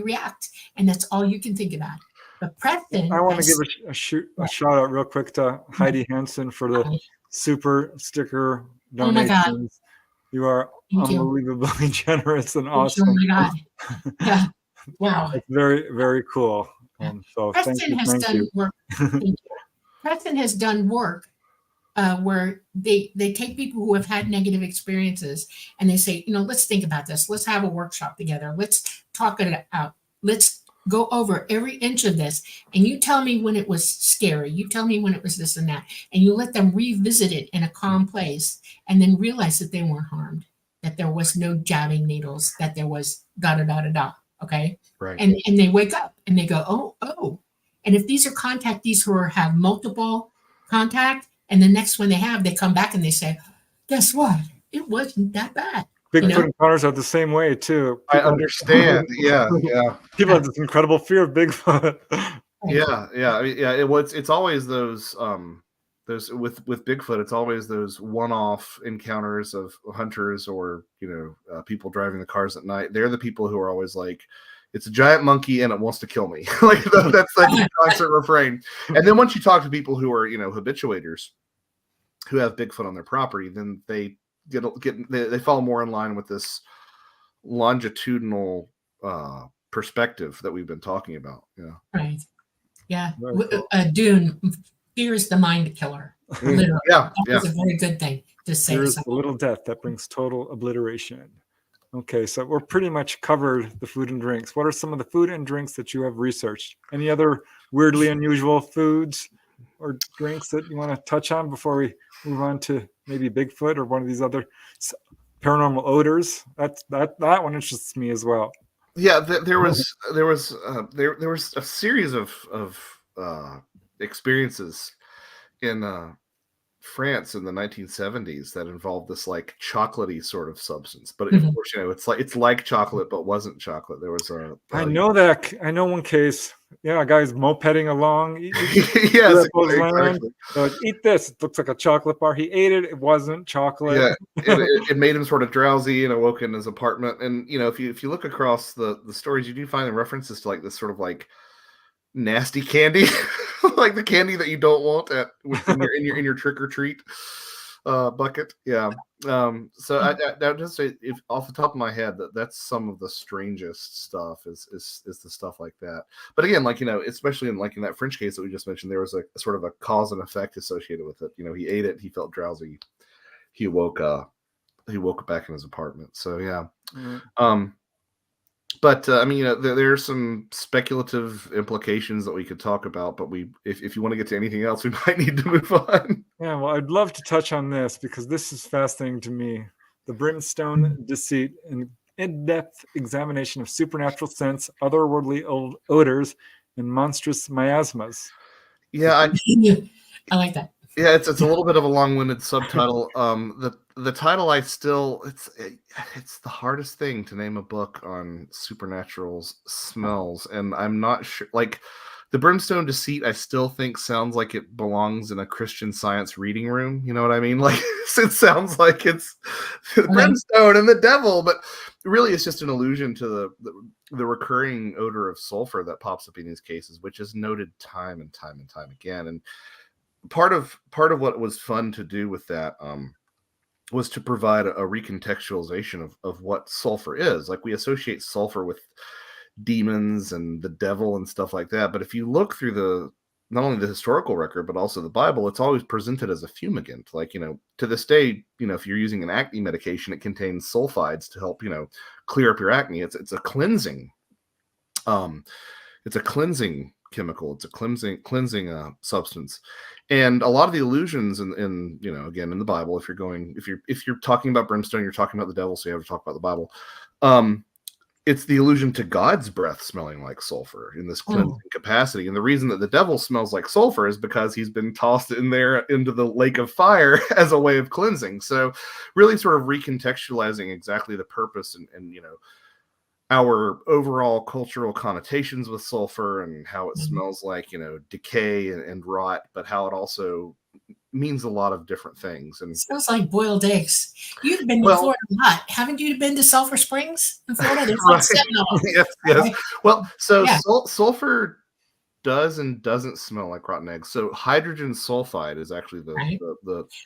[SPEAKER 1] react. And that's all you can think about. But Preston,
[SPEAKER 2] I want to give a shout out real quick to Heidi Hansen for the super sticker donations.
[SPEAKER 1] Oh my God.
[SPEAKER 2] You are unbelievably generous and awesome.
[SPEAKER 1] Oh my God. Yeah. Wow.
[SPEAKER 2] It's very, very cool. So
[SPEAKER 1] Preston has done work. Preston has done work where they take people who have had negative experiences and they say, let's think about this. Let's have a workshop together. Let's talk it out. Let's go over every inch of this. And you tell me when it was scary. You tell me when it was this and that. And you let them revisit it in a calm place and then realize that they weren't harmed, that there was no jabbing needles, that there was da-da-da-da-da. Okay.
[SPEAKER 3] Right.
[SPEAKER 1] And they wake up and they go, oh. And if these are contactees who have multiple contact, and the next one they come back and they say, guess what? It wasn't that bad.
[SPEAKER 2] Bigfoot encounters are the same way too.
[SPEAKER 3] I understand. Yeah.
[SPEAKER 2] People have this incredible fear of Bigfoot.
[SPEAKER 3] Yeah. I mean, it's always those with Bigfoot, it's always those one-off encounters of hunters or people driving the cars at night. They're the people who are always like, it's a giant monkey and it wants to kill me. Like that's like the constant refrain. And then once you talk to people who are habituators who have Bigfoot on their property, then they they fall more in line with this longitudinal perspective that we've been talking about. Yeah.
[SPEAKER 1] Right. Yeah.
[SPEAKER 2] Cool.
[SPEAKER 1] Dune, fear is the mind killer. Literally. That's a very good thing to say.
[SPEAKER 2] Fear is the little death that brings total obliteration. Okay, so we're pretty much covered the food and drinks. What are some of the food and drinks that you have researched? Any other weirdly unusual foods or drinks that you want to touch on before we move on to maybe Bigfoot or one of these other paranormal odors? That one interests me as well.
[SPEAKER 3] Yeah, there was a series of experiences in France in the 1970s that involved this like chocolatey sort of substance, but of course, it's like chocolate but wasn't chocolate. There was I
[SPEAKER 2] know one case. Yeah, a guy's mopeding along.
[SPEAKER 3] Yes, exactly.
[SPEAKER 2] Like, eat this. It looks like a chocolate bar. He ate it. It wasn't chocolate.
[SPEAKER 3] Yeah, it made him sort of drowsy and awoke in his apartment. And if you look across the stories, you do find the references to like this sort of like nasty candy, like the candy that you don't want in your trick or treat bucket. Yeah. So I just say, if off the top of my head, that's some of the strangest stuff is the stuff like that. But again, like especially in that French case that we just mentioned, there was a sort of a cause and effect associated with it. He ate it, he felt drowsy, he woke back in his apartment. So yeah. But I mean, there are some speculative implications that we could talk about. But if you want to get to anything else, we might need to move on.
[SPEAKER 2] Yeah, well, I'd love to touch on this because this is fascinating to me. The Brimstone Deceit, an in-depth examination of supernatural sense, otherworldly odors, and monstrous miasmas.
[SPEAKER 3] Yeah,
[SPEAKER 1] I like that.
[SPEAKER 3] Yeah, it's a little bit of a long-winded subtitle. The title it's the hardest thing to name a book on supernatural smells, and I'm not sure. Like the Brimstone Deceit, I still think sounds like it belongs in a Christian Science reading room. You know what I mean? Like it sounds like it's brimstone and the devil, but really it's just an allusion to the recurring odor of sulfur that pops up in these cases, which is noted time and time again. And part of what was fun to do with that was to provide a recontextualization of what sulfur is. Like we associate sulfur with demons and the devil and stuff like that. But if you look through not only the historical record, but also the Bible, it's always presented as a fumigant. Like, to this day, if you're using an acne medication, it contains sulfides to help, clear up your acne. It's a cleansing. It's a cleansing chemical. It's a cleansing substance. And a lot of the allusions in again in the Bible, if you're talking about brimstone, you're talking about the devil, so you have to talk about the Bible. It's the allusion to God's breath smelling like sulfur in this cleansing capacity. And the reason that the devil smells like sulfur is because he's been tossed into the lake of fire as a way of cleansing. So really sort of recontextualizing exactly the purpose and our overall cultural connotations with sulfur and how it smells like, decay and rot, but how it also means a lot of different things. And
[SPEAKER 1] it smells like boiled eggs. You've been to Florida a lot. Haven't you been to Sulphur Springs in Florida? There's like 7 of them.
[SPEAKER 3] Yes. Well, so sulfur does and doesn't smell like rotten eggs. So hydrogen sulfide is actually the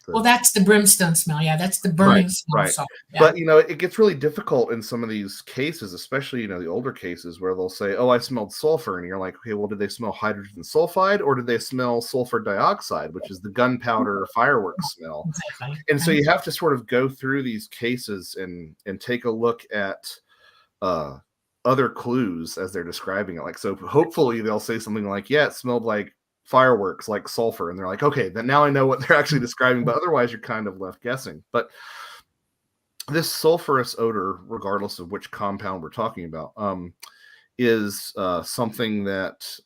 [SPEAKER 1] well, that's the brimstone smell. Yeah, that's the burning smell.
[SPEAKER 3] Right.
[SPEAKER 1] So, yeah.
[SPEAKER 3] But it gets really difficult in some of these cases, especially the older cases where they'll say, "Oh, I smelled sulfur," and you're like, "Okay, well, did they smell hydrogen sulfide or did they smell sulfur dioxide, which is the gunpowder fireworks smell?"
[SPEAKER 1] Exactly.
[SPEAKER 3] And so you have to sort of go through these cases and take a look at other clues as they're describing it. Like, so hopefully they'll say something like, "Yeah, it smelled like fireworks, like sulfur," and they're like, "Okay, then now I know what they're actually describing." But otherwise you're kind of left guessing. But this sulfurous odor, regardless of which compound we're talking about, is something that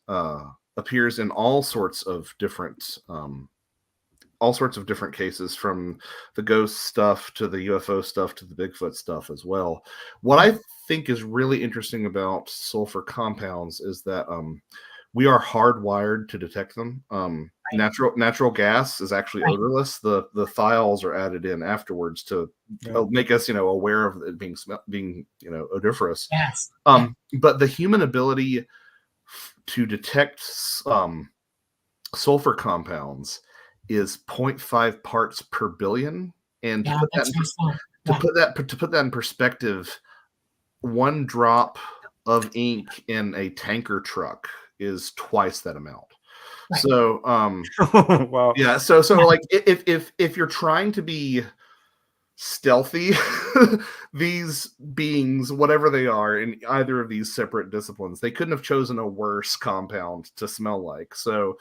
[SPEAKER 3] appears in all sorts of different all sorts of different cases, from the ghost stuff to the UFO stuff to the Bigfoot stuff as well. What I think is really interesting about sulfur compounds is that we are hardwired to detect them. Natural gas is actually odorless. The thiols are added in afterwards to make us, aware of it being odoriferous.
[SPEAKER 1] Yes.
[SPEAKER 3] But the human ability to detect sulfur compounds is 0.5 parts per billion. And to put that in perspective, one drop of ink in a tanker truck is twice that amount.
[SPEAKER 1] Right.
[SPEAKER 3] So
[SPEAKER 2] wow.
[SPEAKER 3] Yeah, so like if you're trying to be stealthy, these beings, whatever they are in either of these separate disciplines, they couldn't have chosen a worse compound to smell like. So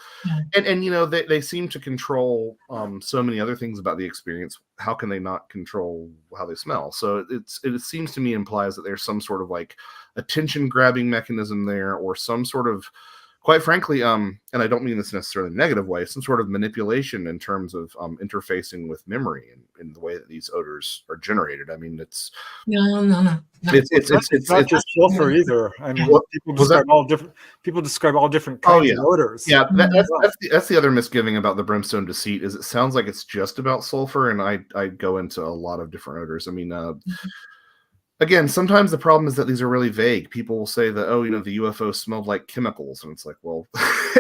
[SPEAKER 3] and they seem to control so many other things about the experience. How can they not control how they smell? So it seems to me implies that there's some sort of like attention grabbing mechanism there, or some sort of, quite frankly, and I don't mean this necessarily in a negative way, some sort of manipulation in terms of interfacing with memory and the way that these odors are generated. I mean, it's
[SPEAKER 1] no.
[SPEAKER 3] It's
[SPEAKER 2] not just sulfur either. I mean, people describe all different kinds of odors.
[SPEAKER 3] Yeah, that's the other misgiving about the Brimstone Deceit, is it sounds like it's just about sulfur, and I go into a lot of different odors. I mean, again, sometimes the problem is that these are really vague. People will say that, the UFO smelled like chemicals, and it's like, well,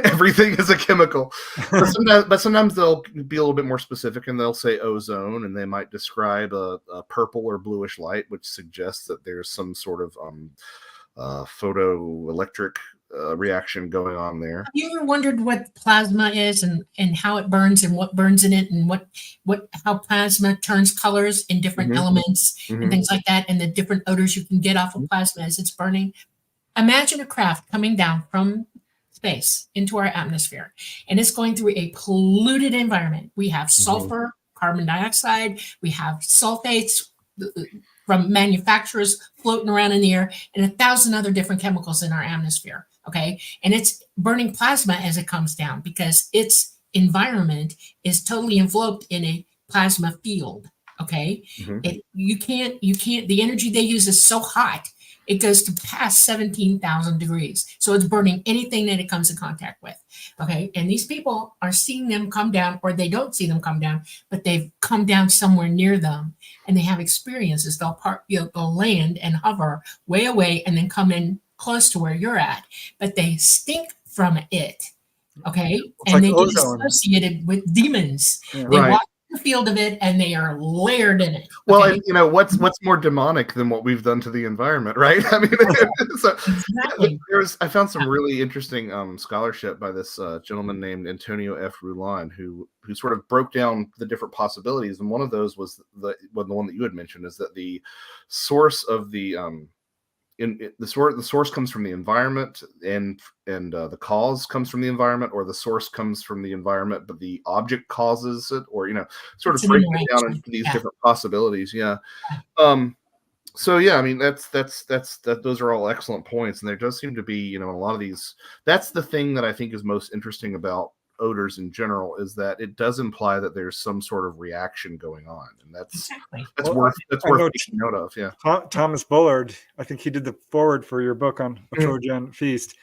[SPEAKER 3] everything is a chemical. But sometimes they'll be a little bit more specific, and they'll say ozone, and they might describe a purple or bluish light, which suggests that there's some sort of photoelectric reaction going on there.
[SPEAKER 1] Have you ever wondered what plasma is and how it burns and what burns in it, and how plasma turns colors in different elements and things like that, and the different odors you can get off of plasma as it's burning? Imagine a craft coming down from space into our atmosphere, and it's going through a polluted environment. We have sulfur, carbon dioxide, we have sulfates from manufacturers floating around in the air, and 1,000 other different chemicals in our atmosphere. Okay. And it's burning plasma as it comes down because its environment is totally enveloped in a plasma field. Okay. You can't, the energy they use is so hot, it goes to past 17,000 degrees. So it's burning anything that it comes in contact with. Okay. And these people are seeing them come down, or they don't see them come down, but they've come down somewhere near them, and they have experiences. They'll land and hover way away and then come in close to where you're at, but they stink from it. Okay.
[SPEAKER 2] It's
[SPEAKER 1] and
[SPEAKER 2] like
[SPEAKER 1] they
[SPEAKER 2] ozone.
[SPEAKER 1] get associated with demons.
[SPEAKER 3] Yeah.
[SPEAKER 1] They
[SPEAKER 3] Right.
[SPEAKER 1] walk the field of it, and they are layered in it.
[SPEAKER 3] Well,
[SPEAKER 1] Okay?
[SPEAKER 3] and what's more demonic than what we've done to the environment, right? I mean, so
[SPEAKER 1] Exactly.
[SPEAKER 3] I found some really interesting scholarship by this gentleman named Antonio F. Rulon, who sort of broke down the different possibilities, and one of those was the one that you had mentioned, is that the source of the source comes from the environment, and the cause comes from the environment, or the source comes from the environment, but the object causes it, or sort of breaking it down into these different possibilities. So I mean, that's those are all excellent points, and there does seem to be a lot of these. That's the thing that I think is most interesting about odors in general, is that it does imply that there's some sort of reaction going on, and that's worth taking note of. Yeah,
[SPEAKER 2] Thomas Bullard, I think he did the foreword for your book on A Trojan Feast,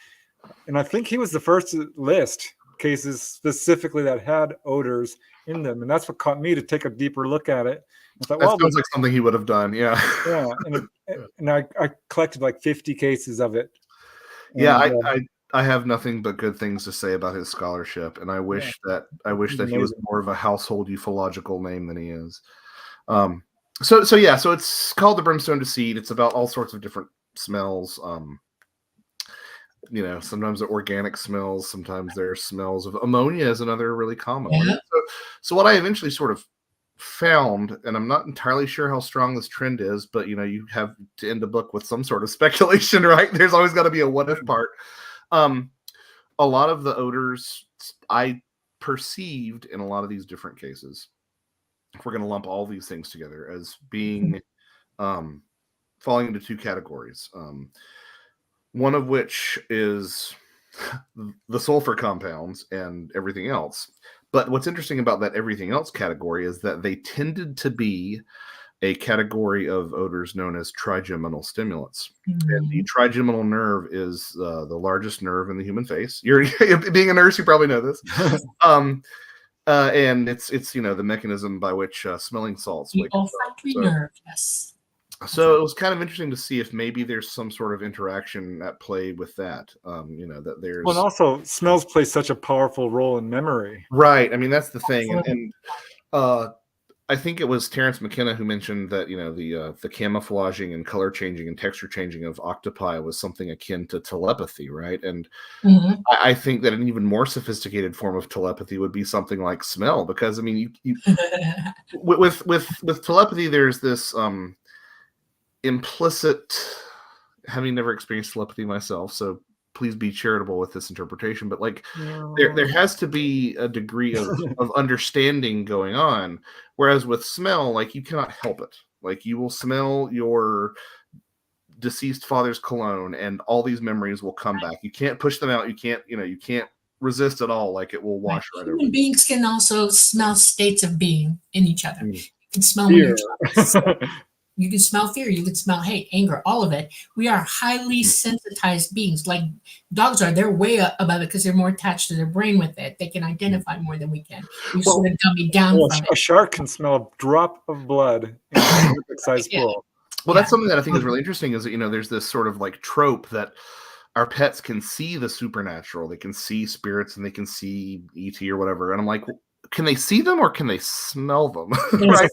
[SPEAKER 2] and I think he was the first to list cases specifically that had odors in them, and that's what caught me to take a deeper look at it. I thought,
[SPEAKER 3] that sounds like something he would have done. Yeah,
[SPEAKER 2] and I collected like 50 cases of it.
[SPEAKER 3] And, I have nothing but good things to say about his scholarship, and I wish that he was more of a household ufological name than he is. So it's called the Brimstone Deceit. It's about all sorts of different smells. Sometimes they're organic smells, sometimes they're smells of ammonia is another really common one. So what I eventually sort of found, and I'm not entirely sure how strong this trend is, but you have to end a book with some sort of speculation, right? There's always got to be a what if part. A lot of the odors I perceived in a lot of these different cases, if we're going to lump all these things together, as being falling into two categories. One of which is the sulfur compounds and everything else. But what's interesting about that everything else category is that they tended to be a category of odors known as trigeminal stimulants. And the trigeminal nerve is the largest nerve in the human face. You're being a nurse, you probably know this. And it's the mechanism by which smelling salts
[SPEAKER 1] The
[SPEAKER 3] wake us up.
[SPEAKER 1] olfactory nerve, yes.
[SPEAKER 3] So it was kind of interesting to see if maybe there's some sort of interaction at play with that. That there's.
[SPEAKER 2] Well, and also smells play such a powerful role in memory.
[SPEAKER 3] Right. I mean, that's the thing, and I think it was Terrence McKenna who mentioned that the camouflaging and color changing and texture changing of octopi was something akin to telepathy, right? And I think that an even more sophisticated form of telepathy would be something like smell, because I mean, you with telepathy, there's this implicit. Having never experienced telepathy myself, so please be charitable with this interpretation, but like there has to be a degree of understanding going on, whereas with smell, like you cannot help it. Like you will smell your deceased father's cologne and all these memories will come back. You can't push them out. You can't resist at all. Like it will wash right over.
[SPEAKER 1] Human beings can also smell states of being in each other. You can smell
[SPEAKER 2] Fear.
[SPEAKER 1] you can smell fear, you can smell hate, anger, all of it. We are highly sensitized beings. Like dogs are, they're way above it because they're more attached to their brain with it. They can identify more than we can. We're sort of dumbing down from
[SPEAKER 2] A
[SPEAKER 1] it.
[SPEAKER 2] shark can smell a drop of blood in a size pool.
[SPEAKER 3] Well, that's something that I think is really interesting is that, there's this sort of like trope that our pets can see the supernatural. They can see spirits and they can see ET or whatever. And I'm like, can they see them or can they smell them? Right?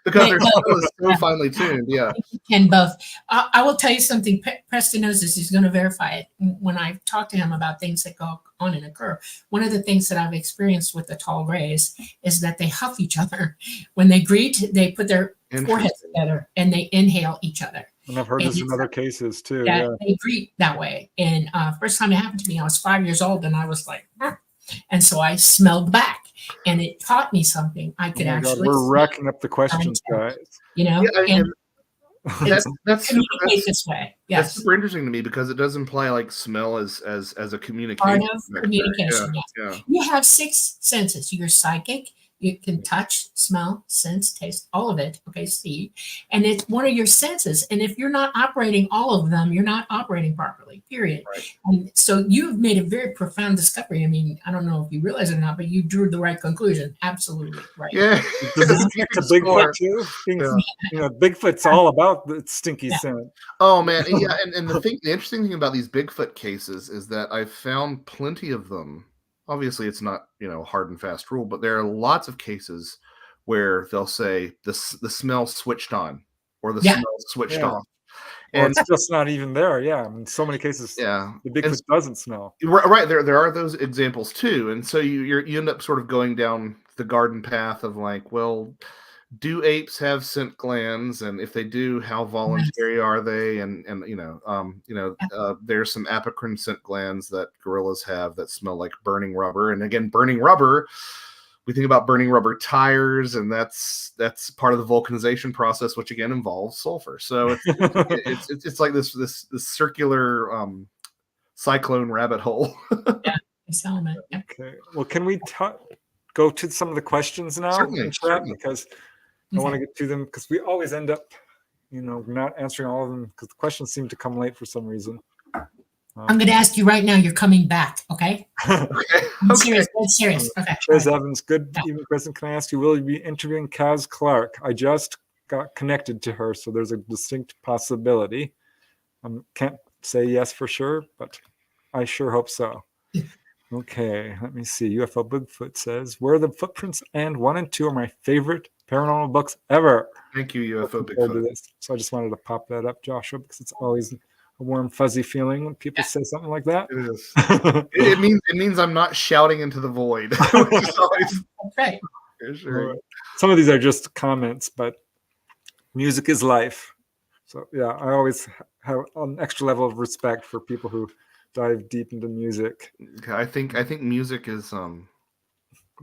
[SPEAKER 3] Because their smell is so finely tuned. Yeah.
[SPEAKER 1] Can both. I will tell you something. Preston knows this. He's going to verify it. When I talk to him about things that go on and occur, one of the things that I've experienced with the tall grays is that they huff each other. When they greet, they put their foreheads together and they inhale each other.
[SPEAKER 2] And I've heard this in other cases too.
[SPEAKER 1] Yeah, they greet that way. And first time it happened to me, I was 5 years old and I was like, and so I smelled back. And it taught me something. I could actually.
[SPEAKER 2] We're racking up the questions, guys.
[SPEAKER 3] That's
[SPEAKER 1] communicate this way. Yes,
[SPEAKER 3] that's super interesting to me because it does imply like smell as a communication.
[SPEAKER 1] Part of communication.
[SPEAKER 3] Yeah,
[SPEAKER 1] yes.
[SPEAKER 3] yeah.
[SPEAKER 1] You have 6 senses. You're psychic. You can touch, smell, sense, taste, all of it. Okay, see, and it's one of your senses. And if you're not operating all of them, you're not operating properly. Period.
[SPEAKER 3] Right.
[SPEAKER 1] And so you've made a very profound discovery. I mean, I don't know if you realize it or not, but you drew the right conclusion. Absolutely right.
[SPEAKER 2] Yeah. Does this get to Bigfoot too? Bigfoot's all about the stinky scent.
[SPEAKER 3] Oh man, yeah. And the interesting thing about these Bigfoot cases is that I've found plenty of them. Obviously, it's not hard and fast rule, but there are lots of cases where they'll say the smell switched on or the smell switched off,
[SPEAKER 2] and it's just not even there. Yeah, I mean, so many cases.
[SPEAKER 3] Yeah,
[SPEAKER 2] the Bigfoot doesn't smell.
[SPEAKER 3] Right there are those examples too, and so you end up sort of going down the garden path of like, well, do apes have scent glands, and if they do, how voluntary are they? And there's some apocrine scent glands that gorillas have that smell like burning rubber. And again, burning rubber, we think about burning rubber tires, and that's part of the vulcanization process, which again involves sulfur. So it's like this circular cyclone rabbit hole.
[SPEAKER 2] Okay. Well, can we go to some of the questions now?
[SPEAKER 3] Certainly.
[SPEAKER 2] Because I want to get to them because we always end up, not answering all of them because the questions seem to come late for some reason.
[SPEAKER 1] I'm going to ask you right now. You're coming back, okay? I'm serious. That's serious. Okay.
[SPEAKER 2] Liz Evans, good evening, President. Can I ask you, will you be interviewing Kaz Clark? I just got connected to her, so there's a distinct possibility. Can't say yes for sure, but I sure hope so. Okay, let me see. UFO Bigfoot says, Where are the Footprints and 1 and 2 are my favorite paranormal books ever.
[SPEAKER 3] Thank you, UFO Bigfoot.
[SPEAKER 2] So I just wanted to pop that up, Joshua, because it's always a warm, fuzzy feeling when people say something like that.
[SPEAKER 3] It is. it means I'm not shouting into the void. Which is always
[SPEAKER 1] right.
[SPEAKER 3] Sure.
[SPEAKER 2] Some of these are just comments, but music is life. So yeah, I always have an extra level of respect for people who dive deep into music.
[SPEAKER 3] Okay, I think music is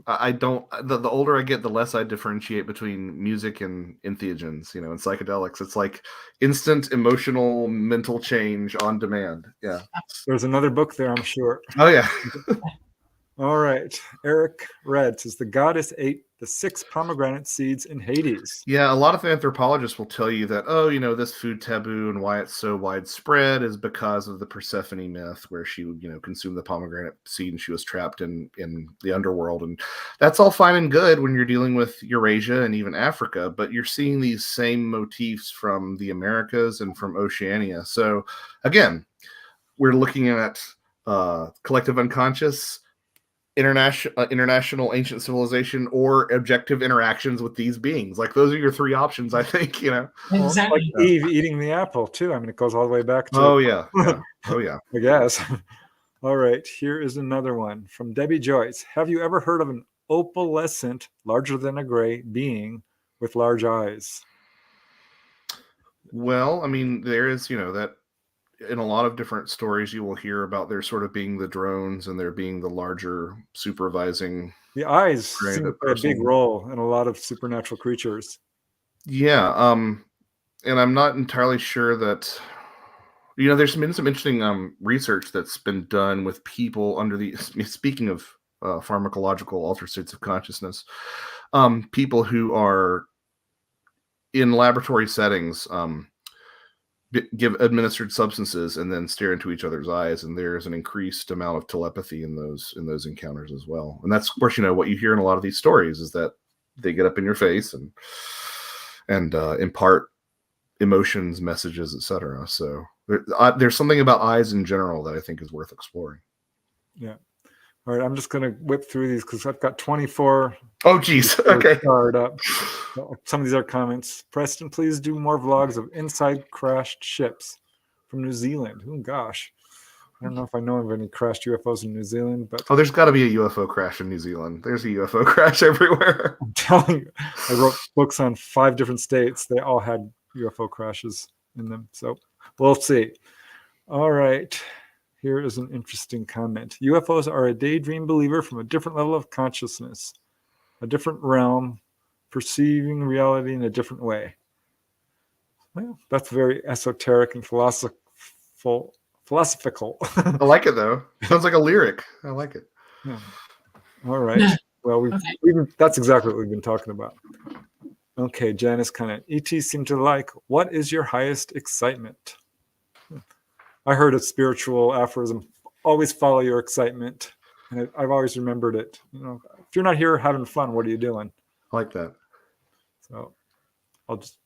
[SPEAKER 3] I don't. The older I get, the less I differentiate between music and entheogens, and psychedelics. It's like instant emotional, mental change on demand. Yeah.
[SPEAKER 2] There's another book there, I'm sure.
[SPEAKER 3] Oh yeah.
[SPEAKER 2] All right. Eric Red says the goddess ate the 6 pomegranate seeds in Hades.
[SPEAKER 3] Yeah, a lot of anthropologists will tell you that, oh, this food taboo and why it's so widespread is because of the Persephone myth, where she, consumed the pomegranate seed and she was trapped in the underworld. And that's all fine and good when you're dealing with Eurasia and even Africa, but you're seeing these same motifs from the Americas and from Oceania. So again, we're looking at collective unconscious, international ancient civilization, or objective interactions with these beings. Like, those are your 3 options, I think.
[SPEAKER 1] Exactly.
[SPEAKER 2] Like Eve eating the apple too. I mean, it goes all the way back to.
[SPEAKER 3] Oh yeah. Oh yeah.
[SPEAKER 2] I guess. All right. Here is another one from Debbie Joyce. Have you ever heard of an opalescent, larger than a gray being with large eyes?
[SPEAKER 3] Well, I mean, there is, that in a lot of different stories you will hear about there sort of being the drones and there being the larger supervising.
[SPEAKER 2] The eyes
[SPEAKER 3] Right,
[SPEAKER 2] seem to
[SPEAKER 3] that
[SPEAKER 2] play a big
[SPEAKER 3] person.
[SPEAKER 2] role in a lot of supernatural creatures.
[SPEAKER 3] Yeah. And I'm not entirely sure that, there's been some interesting research that's been done with people under the, speaking of pharmacological altered states of consciousness, people who are in laboratory settings, give administered substances and then stare into each other's eyes, and there's an increased amount of telepathy in those encounters as well. And that's, of course, what you hear in a lot of these stories is that they get up in your face and impart emotions, messages, etc. So there's something about eyes in general that I think is worth exploring.
[SPEAKER 2] Yeah. All right, I'm just going to whip through these because I've got 24.
[SPEAKER 3] Oh, geez. Okay.
[SPEAKER 2] Fired up. Some of these are comments. Preston, please do more vlogs of inside crashed ships from New Zealand. Oh, gosh. I don't know if I know of any crashed UFOs in New Zealand, but
[SPEAKER 3] there's got to be a UFO crash in New Zealand. There's a UFO crash everywhere.
[SPEAKER 2] I'm telling you, I wrote books on 5 different states. They all had UFO crashes in them. So we'll see. All right. Here is an interesting comment. UFOs are a daydream believer from a different level of consciousness, a different realm, perceiving reality in a different way. Well, that's very esoteric and philosophical.
[SPEAKER 3] I like it, though. Sounds like a lyric. I like it.
[SPEAKER 2] Yeah. All right. Well, that's exactly what we've been talking about. Okay, Janice Cunningham. ETs seem to like, what is your highest excitement? I heard a spiritual aphorism, always follow your excitement. And I've always remembered it. If you're not here having fun, what are you doing?
[SPEAKER 3] I like that.
[SPEAKER 2] So I'll just,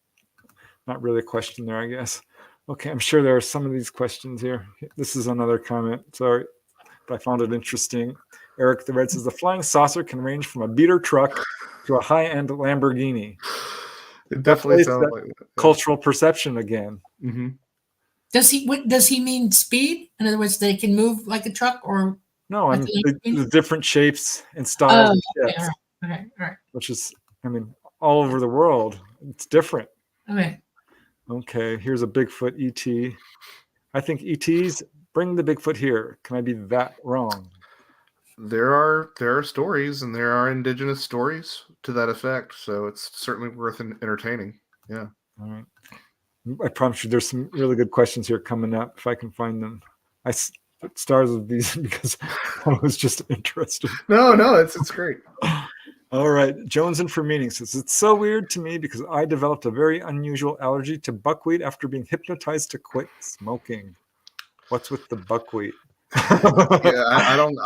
[SPEAKER 2] not really a question there, I guess. Okay, I'm sure there are some of these questions here. This is another comment, sorry, but I found it interesting. Eric the Red says, the flying saucer can range from a beater truck to a high-end Lamborghini.
[SPEAKER 3] It definitely sounds like that.
[SPEAKER 2] Cultural perception again.
[SPEAKER 3] Mm-hmm.
[SPEAKER 1] Does he mean speed? In other words, they can move like a truck, or
[SPEAKER 2] no? I mean the different shapes and styles of ships,
[SPEAKER 1] all right.
[SPEAKER 2] Which is, I mean, all over the world, it's different.
[SPEAKER 1] Okay,
[SPEAKER 2] here's a Bigfoot ET. I think ETs bring the Bigfoot here. Can I be that wrong?
[SPEAKER 3] There are stories, and there are indigenous stories to that effect. So it's certainly worth entertaining. Yeah.
[SPEAKER 2] All right. I promise you, there's some really good questions here coming up if I can find them. I put stars of these because I was just interested.
[SPEAKER 3] No, it's great.
[SPEAKER 2] All right, Jones and for Meaning says, it's so weird to me because I developed a very unusual allergy to buckwheat after being hypnotized to quit smoking. What's with the buckwheat?
[SPEAKER 3] Yeah, I don't know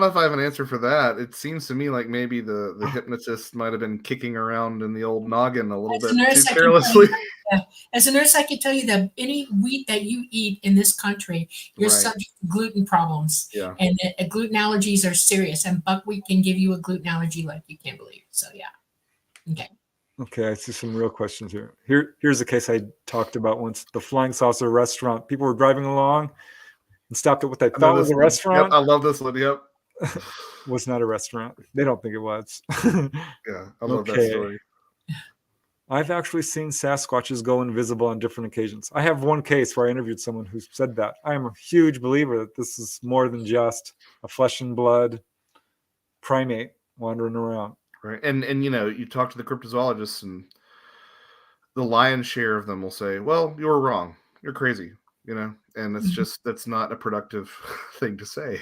[SPEAKER 3] if I have an answer for that. It seems to me like maybe the hypnotist might have been kicking around in the old noggin a little bit too carelessly.
[SPEAKER 1] As a nurse, I can tell you that any wheat that you eat in this country, you're subject to gluten problems. Yeah. And gluten allergies are serious, and buckwheat can give you a gluten allergy like you can't believe. So yeah.
[SPEAKER 2] Okay, I see some real questions here. Here's a case I talked about once. The Flying Saucer restaurant. People were driving along and stopped at what they thought was a restaurant.
[SPEAKER 3] Yep, I love this one. Yep.
[SPEAKER 2] Was not a restaurant. They don't think it was.
[SPEAKER 3] Yeah, I love that story.
[SPEAKER 2] I've actually seen Sasquatches go invisible on different occasions. I have one case where I interviewed someone who said that. I am a huge believer that this is more than just a flesh and blood primate wandering around.
[SPEAKER 3] Right. And you talk to the cryptozoologists, and the lion's share of them will say, well, you were wrong. You're crazy. and it's just, that's not a productive thing to say.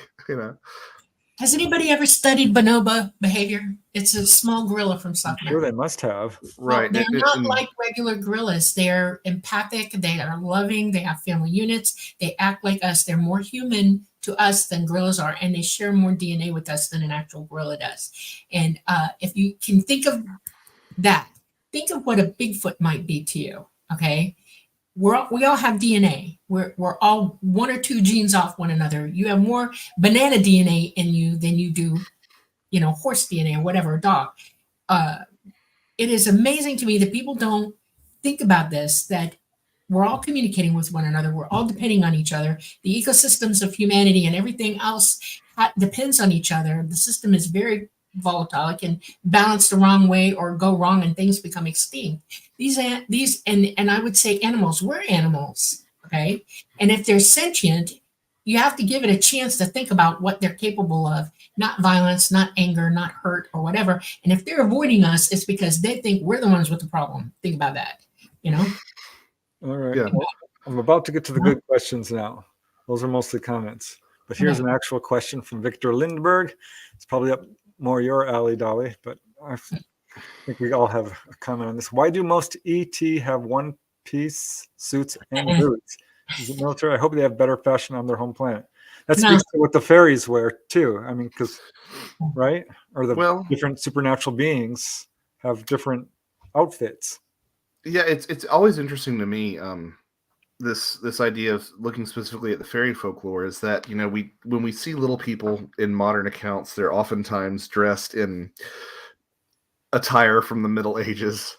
[SPEAKER 1] Has anybody ever studied bonobo behavior? It's a small gorilla from South
[SPEAKER 2] I'm sure
[SPEAKER 1] America.
[SPEAKER 2] they must have.
[SPEAKER 1] Well,
[SPEAKER 3] Right.
[SPEAKER 1] they're not like regular gorillas. They're empathic. They are loving. They have family units. They act like us. They're more human to us than gorillas are, and they share more DNA with us than an actual gorilla does. And if you can think of that, think of what a Bigfoot might be to you. Okay, we all have DNA. We're all one or two genes off one another. You have more banana DNA in you than you do, horse DNA or whatever, a dog. It is amazing to me that people don't think about this, that we're all communicating with one another. We're all depending on each other. The ecosystems of humanity and everything else depends on each other. The system is very volatile. It can balance the wrong way or go wrong and things become extinct. These and I would say animals, we're animals, okay? And if they're sentient, you have to give it a chance to think about what they're capable of, not violence, not anger, not hurt or whatever. And if they're avoiding us, it's because they think we're the ones with the problem. Think about that,
[SPEAKER 2] All right.
[SPEAKER 3] Yeah.
[SPEAKER 2] Well, I'm about to get to the good questions now. Those are mostly comments. But here's an actual question from Victor Lindberg. It's probably up more your alley, Dolly, but I think we all have a comment on this. Why do most ET have one-piece suits and boots? Is it military? I hope they have better fashion on their home planet. That speaks to what the fairies wear too. I mean, because right, or the different supernatural beings have different outfits.
[SPEAKER 3] Yeah, it's always interesting to me. This idea of looking specifically at the fairy folklore is that when we see little people in modern accounts, they're oftentimes dressed in attire from the Middle Ages.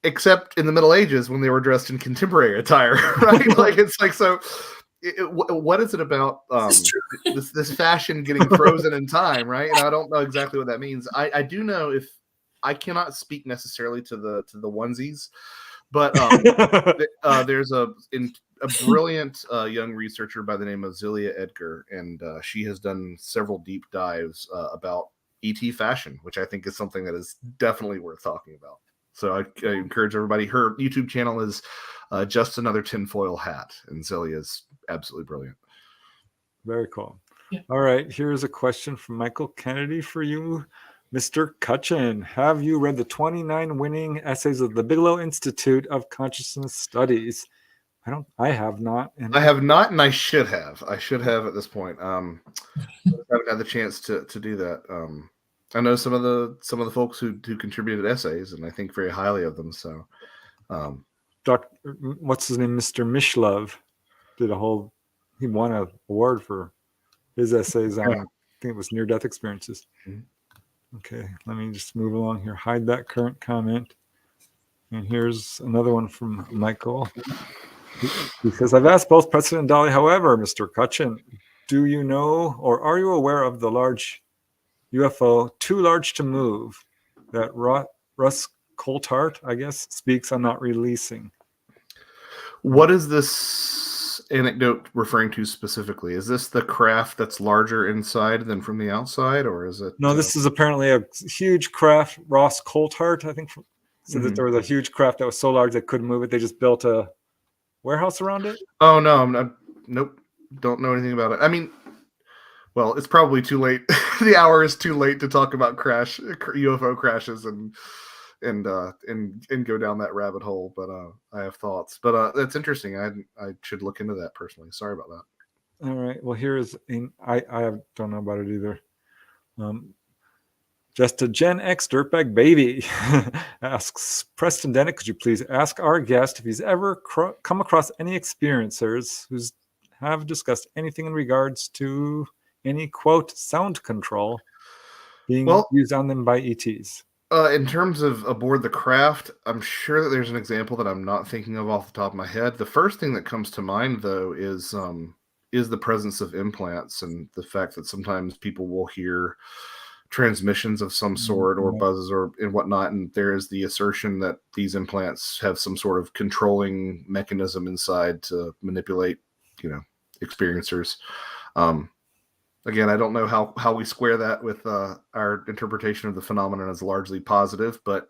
[SPEAKER 3] Except in the Middle Ages when they were dressed in contemporary attire, right? Like it's like, so what is it about this fashion getting frozen in time, right? And I don't know exactly what that means. I do know, if I cannot speak necessarily to the onesies, but there's a brilliant young researcher by the name of Zelia Edgar, and she has done several deep dives about ET fashion, which I think is something that is definitely worth talking about. So I encourage everybody. Her YouTube channel is Just Another Tinfoil Hat, and Zelia is absolutely brilliant.
[SPEAKER 2] Very cool.
[SPEAKER 1] Yeah.
[SPEAKER 2] All right, here's a question from Michael Kennedy for you, Mr. Cutchin. Have you read the 29 winning essays of the Bigelow Institute of Consciousness Studies? I have not.
[SPEAKER 3] I have not, and I should have. I should have at this point. I haven't had the chance to do that. I know some of the folks who contributed essays, and I think very highly of them. So,
[SPEAKER 2] what's his name? Mr. Mishlove he won an award for his essays on, I think it was near-death experiences. Mm-hmm. Okay, let me just move along here. Hide that current comment. And here's another one from Michael. Because I've asked both Preston and Dolly, however, Mr. Cutchin, do you know or are you aware of the large UFO, too large to move, that Russ Coulthart, I guess, speaks on not releasing?
[SPEAKER 3] What is this anecdote referring to specifically? Is this the craft that's larger inside than from the outside, or is it?
[SPEAKER 2] No, this is apparently a huge craft. Ross Coulthart, I think, said that there was a huge craft that was so large they couldn't move it. They just built a warehouse around it.
[SPEAKER 3] Oh, no, nope. Don't know anything about it. I mean, well, it's probably too late. The hour is too late to talk about UFO crashes and go down that rabbit hole. But I have thoughts. But that's interesting. I should look into that personally. Sorry about that.
[SPEAKER 2] All right. Well, I don't know about it either. Just a Gen X dirtbag baby asks, Preston Dennett, could you please ask our guest if he's ever come across any experiencers who have discussed anything in regards to any, quote, sound control being used on them by ETs?
[SPEAKER 3] In terms of aboard the craft, I'm sure that there's an example that I'm not thinking of off the top of my head. The first thing that comes to mind, though, is the presence of implants and the fact that sometimes people will hear transmissions of some sort or buzzes or and whatnot, and there is the assertion that these implants have some sort of controlling mechanism inside to manipulate, experiencers. Again, I don't know how we square that with our interpretation of the phenomenon as largely positive, but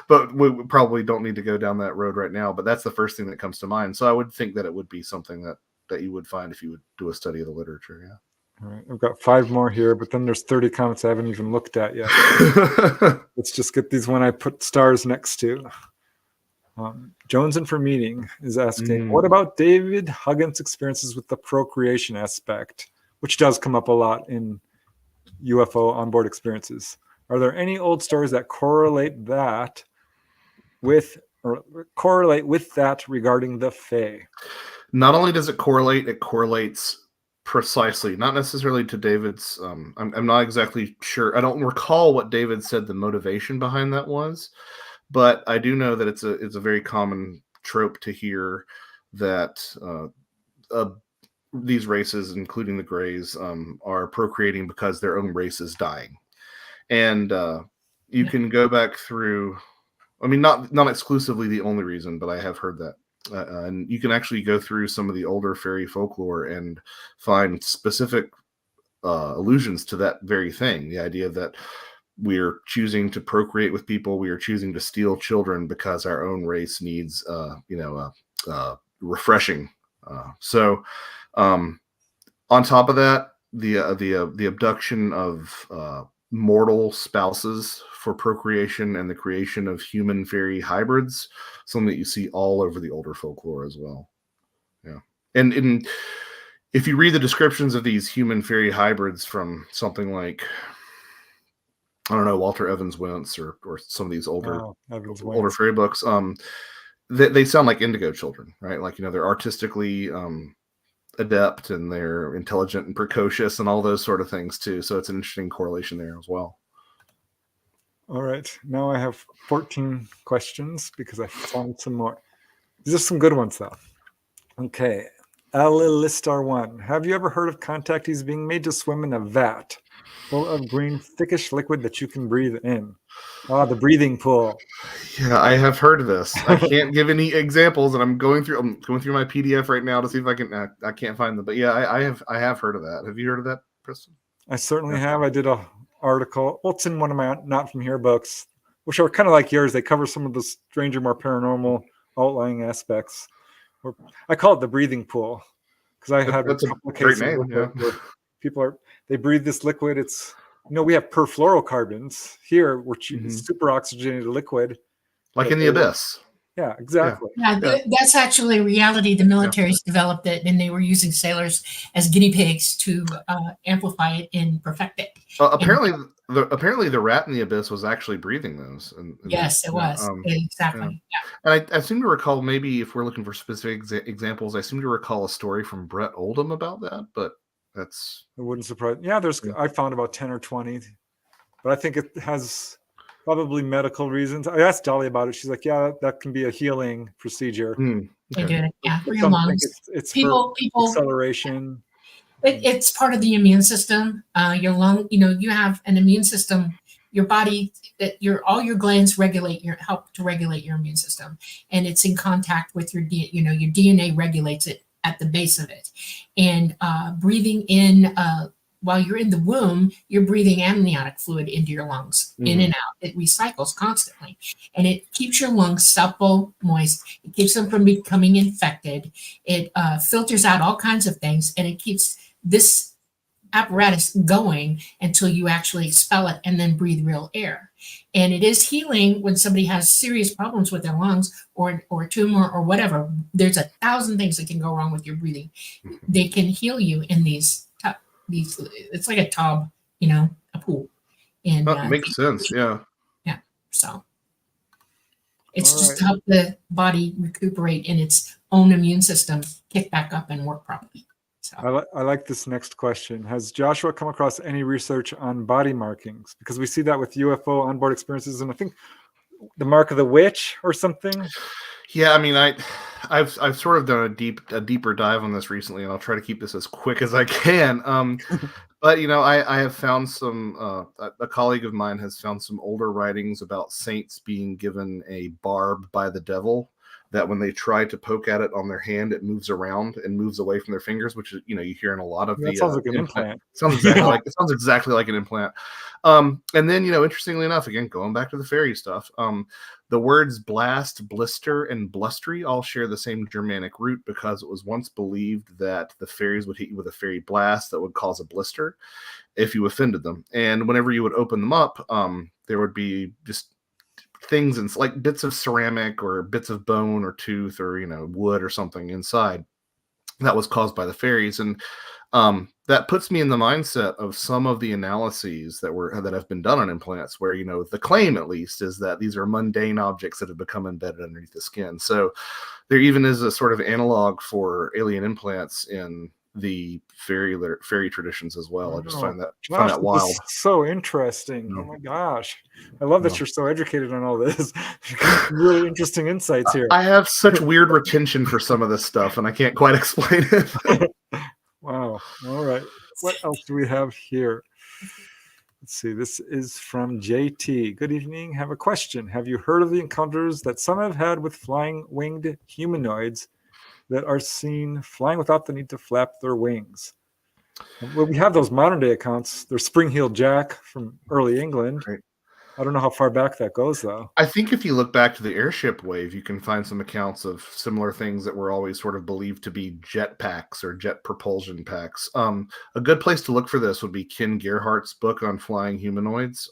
[SPEAKER 3] but we probably don't need to go down that road right now. But that's the first thing that comes to mind. So I would think that it would be something that you would find if you would do a study of the literature. Yeah.
[SPEAKER 2] All right, I've got 5 more here, but then there's 30 comments I haven't even looked at yet. Let's just get these when I put stars next to. Jones and for Meeting is asking, what about David Huggins' experiences with the procreation aspect, which does come up a lot in UFO onboard experiences? Are there any old stories that correlate with that regarding the Fae?
[SPEAKER 3] Not only does it correlate, it correlates precisely, not necessarily to David's. I'm not exactly sure. I don't recall what David said the motivation behind that was, but I do know that it's a very common trope to hear that these races, including the Greys, are procreating because their own race is dying, and you can go back through. I mean, not exclusively the only reason, but I have heard that. And you can actually go through some of the older fairy folklore and find specific allusions to that very thing. The idea that we're choosing to procreate with people, we are choosing to steal children because our own race needs, refreshing. So, on top of that, the abduction of mortal spouses for procreation and the creation of human fairy hybrids, something that you see all over the older folklore as well. Yeah. And if you read the descriptions of these human fairy hybrids from something like, I don't know, Walter Evans Wentz or some of these older fairy books, they sound like indigo children, right? Like, they're artistically adept and they're intelligent and precocious and all those sort of things too. So it's an interesting correlation there as well.
[SPEAKER 2] All right. Now I have 14 questions because I found some more. These are some good ones though. Okay. Alilistar1. Have you ever heard of contactees being made to swim in a vat full of green, thickish liquid that you can breathe in? The breathing pool.
[SPEAKER 3] Yeah, I have heard of this. I can't give any examples, and I'm going through my PDF right now to see if I can. I can't find them, but yeah, I have heard of that. Have you heard of that, Preston?
[SPEAKER 2] I certainly have. I did a article. Well, it's in one of my Not From Here books, which are kind of like yours. They cover some of the stranger, more paranormal outlying aspects. I call it the breathing pool because I had a couple of cases where people they breathe this liquid. It's we have perfluorocarbons here, which is super oxygenated liquid,
[SPEAKER 3] like in the abyss.
[SPEAKER 2] Yeah, exactly.
[SPEAKER 1] Yeah, that's actually reality. The military's developed it, and they were using sailors as guinea pigs to amplify it and perfect it.
[SPEAKER 3] Apparently, the rat in the abyss was actually breathing those.
[SPEAKER 1] Yes, it was. Exactly.
[SPEAKER 3] Yeah. And I seem to recall, maybe if we're looking for specific examples, I seem to recall a story from Brett Oldham about that, but it
[SPEAKER 2] wouldn't surprise. Yeah, I found about 10 or 20, but I think it has probably medical reasons. I asked Dolly about it. She's like, yeah, that can be a healing procedure.
[SPEAKER 1] They do it. Yeah, for your lungs.
[SPEAKER 2] It's
[SPEAKER 1] people
[SPEAKER 2] acceleration.
[SPEAKER 1] It's part of the immune system. Your lung, you have an immune system. Your body, all your glands help to regulate your immune system, and it's in contact with your your DNA regulates it at the base of it, and breathing in. While you're in the womb, you're breathing amniotic fluid into your lungs, in and out. It recycles constantly, and it keeps your lungs supple, moist. It keeps them from becoming infected. It filters out all kinds of things, and it keeps this apparatus going until you actually expel it and then breathe real air. And it is healing when somebody has serious problems with their lungs or a tumor or whatever. There's 1,000 things that can go wrong with your breathing. They can heal you in these. It's like a tub, a pool, and
[SPEAKER 3] that makes sense. Yeah.
[SPEAKER 1] So it's just to help the body recuperate and its own immune system kick back up and work properly. So
[SPEAKER 2] I like this next question. Has Joshua come across any research on body markings? Because we see that with UFO onboard experiences, and I think the mark of the witch or something.
[SPEAKER 3] Yeah, I mean, I've sort of done a deeper dive on this recently, and I'll try to keep this as quick as I can. But I have found some. A colleague of mine has found some older writings about saints being given a barb by the devil that when they try to poke at it on their hand, it moves around and moves away from their fingers, which is, you hear in a lot of
[SPEAKER 2] That sounds like an implant.
[SPEAKER 3] Sounds exactly like an implant. And then, interestingly enough, again, going back to the fairy stuff, the words blast, blister, and blustery all share the same Germanic root, because it was once believed that the fairies would hit you with a fairy blast that would cause a blister if you offended them. And whenever you would open them up, there would be just things and like bits of ceramic or bits of bone or tooth or wood or something inside that was caused by the fairies. And that puts me in the mindset of some of the analyses that have been done on implants, where the claim, at least, is that these are mundane objects that have become embedded underneath the skin. So there even is a sort of analog for alien implants in the fairy traditions as well. I just find that wild.
[SPEAKER 2] So interesting. Oh my gosh, I love that you're so educated on all this. Really interesting insights here.
[SPEAKER 3] I have such weird retention for some of this stuff, and I can't quite explain it.
[SPEAKER 2] Wow. All right. What else do we have here? Let's see. This is from JT. Good evening. Have a question. Have you heard of the encounters that some have had with flying winged humanoids that are seen flying without the need to flap their wings? Well, we have those modern day accounts. There's Spring-Heeled Jack from early England.
[SPEAKER 3] Right.
[SPEAKER 2] I don't know how far back that goes, though.
[SPEAKER 3] I think if you look back to the airship wave, you can find some accounts of similar things that were always sort of believed to be jet packs or jet propulsion packs. A good place to look for this would be Ken Gerhardt's book on flying humanoids.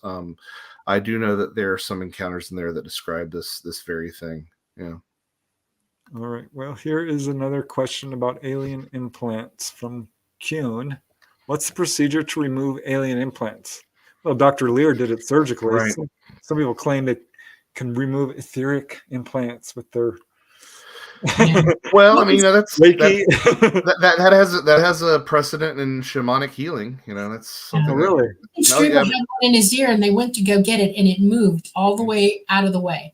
[SPEAKER 3] I do know that there are some encounters in there that describe this very thing. Yeah.
[SPEAKER 2] All right. Well, here is another question about alien implants from Kuhn. What's the procedure to remove alien implants? Well, Dr. Lear did it surgically.
[SPEAKER 3] Right.
[SPEAKER 2] Some people claim they can remove etheric implants with their.
[SPEAKER 3] Well, I mean, that
[SPEAKER 2] Reiki.
[SPEAKER 3] has a precedent in shamanic healing. That's something.
[SPEAKER 2] Oh, really?
[SPEAKER 1] Strieber had one in his ear, and they went to go get it, and it moved all the way out of the way,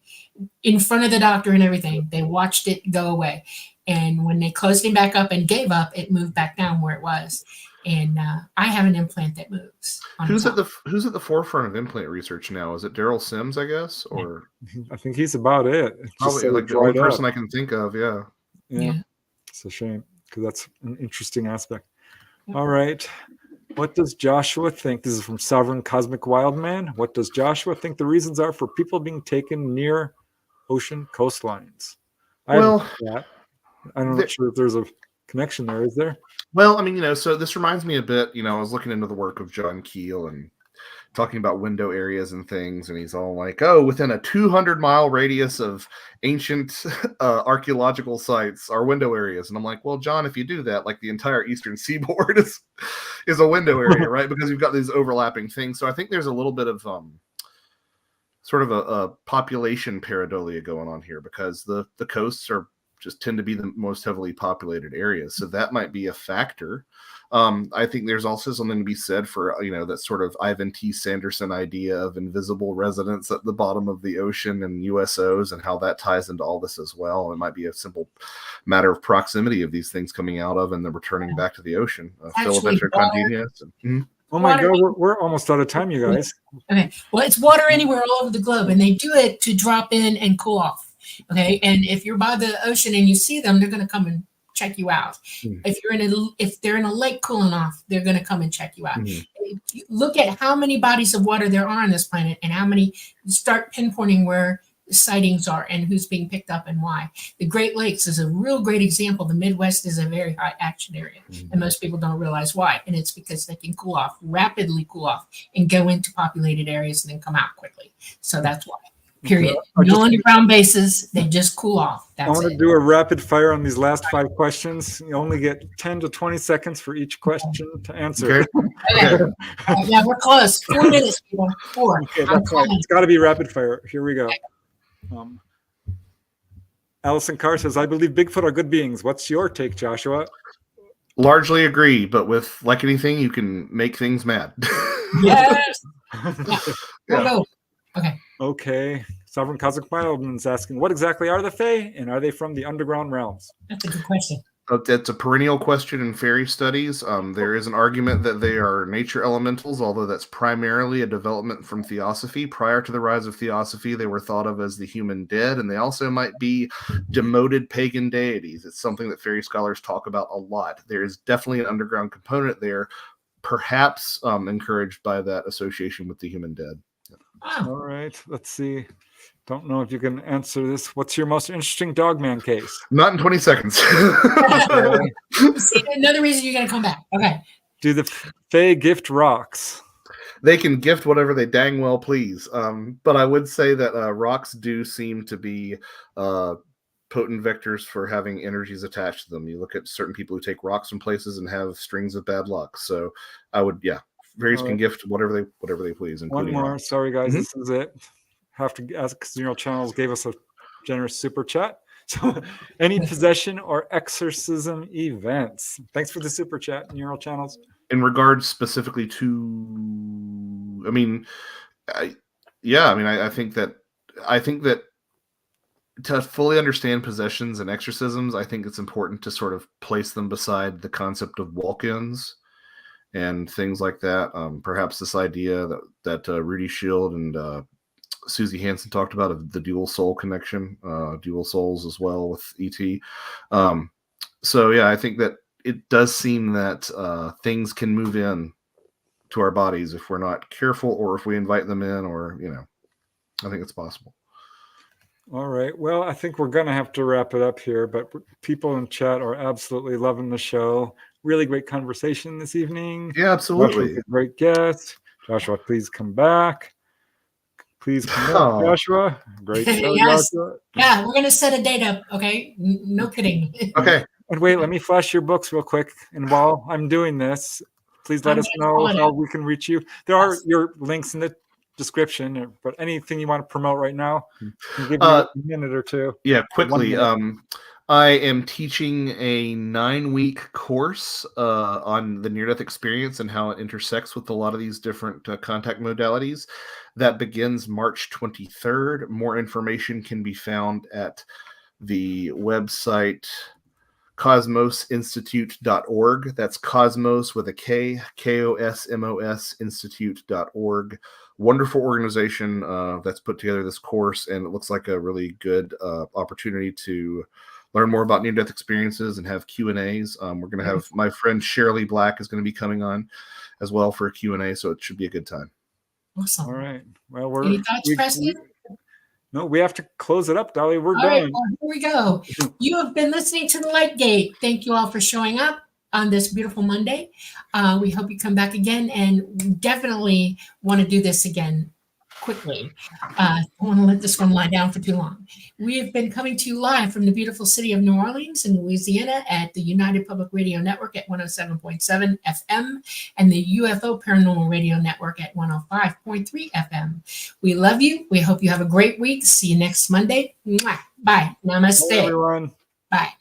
[SPEAKER 1] in front of the doctor and everything. They watched it go away, and when they closed him back up and gave up, it moved back down where it was. And I have an implant that moves.
[SPEAKER 3] Who's at the forefront of implant research now? Is it Daryl Sims, I guess, or
[SPEAKER 2] I think he's about it.
[SPEAKER 3] Probably like the only person I can think of. Yeah.
[SPEAKER 2] It's a shame, because that's an interesting aspect. All right. What does Joshua think? This is from Sovereign Cosmic Wildman. What does Joshua think the reasons are for people being taken near ocean coastlines? I'm not sure if there's a connection there. Is there?
[SPEAKER 3] Well, I mean, so this reminds me a bit, I was looking into the work of John Keel and talking about window areas and things, and he's all like, oh, within a 200-mile radius of ancient archaeological sites are window areas. And I'm like, well, John, if you do that, like the entire eastern seaboard is a window area, right? Because you've got these overlapping things. So I think there's a little bit of sort of a population pareidolia going on here, because the coasts tend to be the most heavily populated areas. So that might be a factor. I think there's also something to be said for, that sort of Ivan T. Sanderson idea of invisible residents at the bottom of the ocean and USOs, and how that ties into all this as well. It might be a simple matter of proximity of these things coming out of and then returning back to the ocean.
[SPEAKER 2] Oh my God, we're almost out of time, you guys.
[SPEAKER 1] Okay. Well, it's water anywhere all over the globe, and they do it to drop in and cool off. Okay, and if you're by the ocean and you see them, they're going to come and check you out. If they're in a lake cooling off, they're going to come and check you out. Look at how many bodies of water there are on this planet, and how many. Start pinpointing where the sightings are and who's being picked up and why. The Great Lakes is a real great example. The Midwest is a very high action area, and most people don't realize why. And it's because they can rapidly cool off, and go into populated areas and then come out quickly. So that's why. Period. No underground bases. They just cool off.
[SPEAKER 2] I want to do a rapid fire on these last 5 questions. You only get 10 to 20 seconds for each question to answer.
[SPEAKER 1] Okay. Yeah, we're close. 4 minutes, people. 4.
[SPEAKER 2] Okay, that's right. It's got to be rapid fire. Here we go. Allison Carr says, I believe Bigfoot are good beings. What's your take, Joshua?
[SPEAKER 3] Largely agree, but with like anything, you can make things mad.
[SPEAKER 1] Yes. We'll go.
[SPEAKER 2] Okay. Sovereign Cosmic Wildman's asking, what exactly are the Fae, and are they from the underground realms?
[SPEAKER 1] That's a good question.
[SPEAKER 3] It's a perennial question in fairy studies. There is an argument that they are nature elementals, although that's primarily a development from theosophy. Prior to the rise of theosophy, they were thought of as the human dead, and they also might be demoted pagan deities. It's something that fairy scholars talk about a lot. There is definitely an underground component there, perhaps encouraged by that association with the human dead.
[SPEAKER 1] Wow.
[SPEAKER 2] All right, let's see. Don't know if you can answer this. What's your most interesting Dogman case?
[SPEAKER 3] Not in 20 seconds.
[SPEAKER 1] See, another reason you're going to come back. Okay.
[SPEAKER 2] Do the Fae gift rocks?
[SPEAKER 3] They can gift whatever they dang well please. But I would say that rocks do seem to be potent vectors for having energies attached to them. You look at certain people who take rocks from places and have strings of bad luck. So I would, fairies can gift whatever they please.
[SPEAKER 2] One more.
[SPEAKER 3] Rocks.
[SPEAKER 2] Sorry, guys. This is it. Have to ask because Neural Channels gave us a generous super chat. So, any possession or exorcism events? Thanks for the super chat, Neural Channels.
[SPEAKER 3] In regards specifically to, I think that to fully understand possessions and exorcisms, I think it's important to sort of place them beside the concept of walk-ins and things like that. Perhaps this idea that Rudy Shield and Susie Hansen talked about of the dual soul connection, dual souls as well with ET. I think that it does seem that things can move in to our bodies if we're not careful, or if we invite them in, or I think it's possible.
[SPEAKER 2] All right. Well, I think we're going to have to wrap it up here, but people in chat are absolutely loving the show. Really great conversation this evening.
[SPEAKER 3] Yeah, absolutely.
[SPEAKER 2] Great guest. Joshua, please come back. Please come back, Joshua. Great show,
[SPEAKER 1] yes.
[SPEAKER 2] Joshua.
[SPEAKER 1] Yeah, we're going to set a date up, okay? No kidding.
[SPEAKER 3] Okay.
[SPEAKER 2] And wait, let me flash your books real quick. And while I'm doing this, please let us know how we can reach you. There are your links in the description, but anything you want to promote right now, I'll give you a minute or two.
[SPEAKER 3] Yeah, quickly. I am teaching a 9-week course on the near-death experience and how it intersects with a lot of these different contact modalities. That begins March 23rd. More information can be found at the website cosmosinstitute.org. That's Cosmos with a K, KOSMOS Institute.org. Wonderful organization that's put together this course, and it looks like a really good opportunity to learn more about near-death experiences and have Q&As. We're going to have my friend Shirley Black is going to be coming on as well for a Q&A, so it should be a good time.
[SPEAKER 1] Awesome.
[SPEAKER 2] All right. Well,
[SPEAKER 1] any thoughts, Preston?
[SPEAKER 2] No, we have to close it up, Dolly. We're
[SPEAKER 1] all
[SPEAKER 2] done.
[SPEAKER 1] Right, well, here we go. You have been listening to The Light Gate. Thank you all for showing up on this beautiful Monday. We hope you come back again, and we definitely want to do this again quickly. I don't want to let this one lie down for too long. We have been coming to you live from the beautiful city of New Orleans in Louisiana at the United Public Radio Network at 107.7 FM and the UFO Paranormal Radio Network at 105.3 FM. We love you. We hope you have a great week. See you next Monday. Mwah. Bye. Namaste.
[SPEAKER 2] Bye, everyone.
[SPEAKER 1] Bye.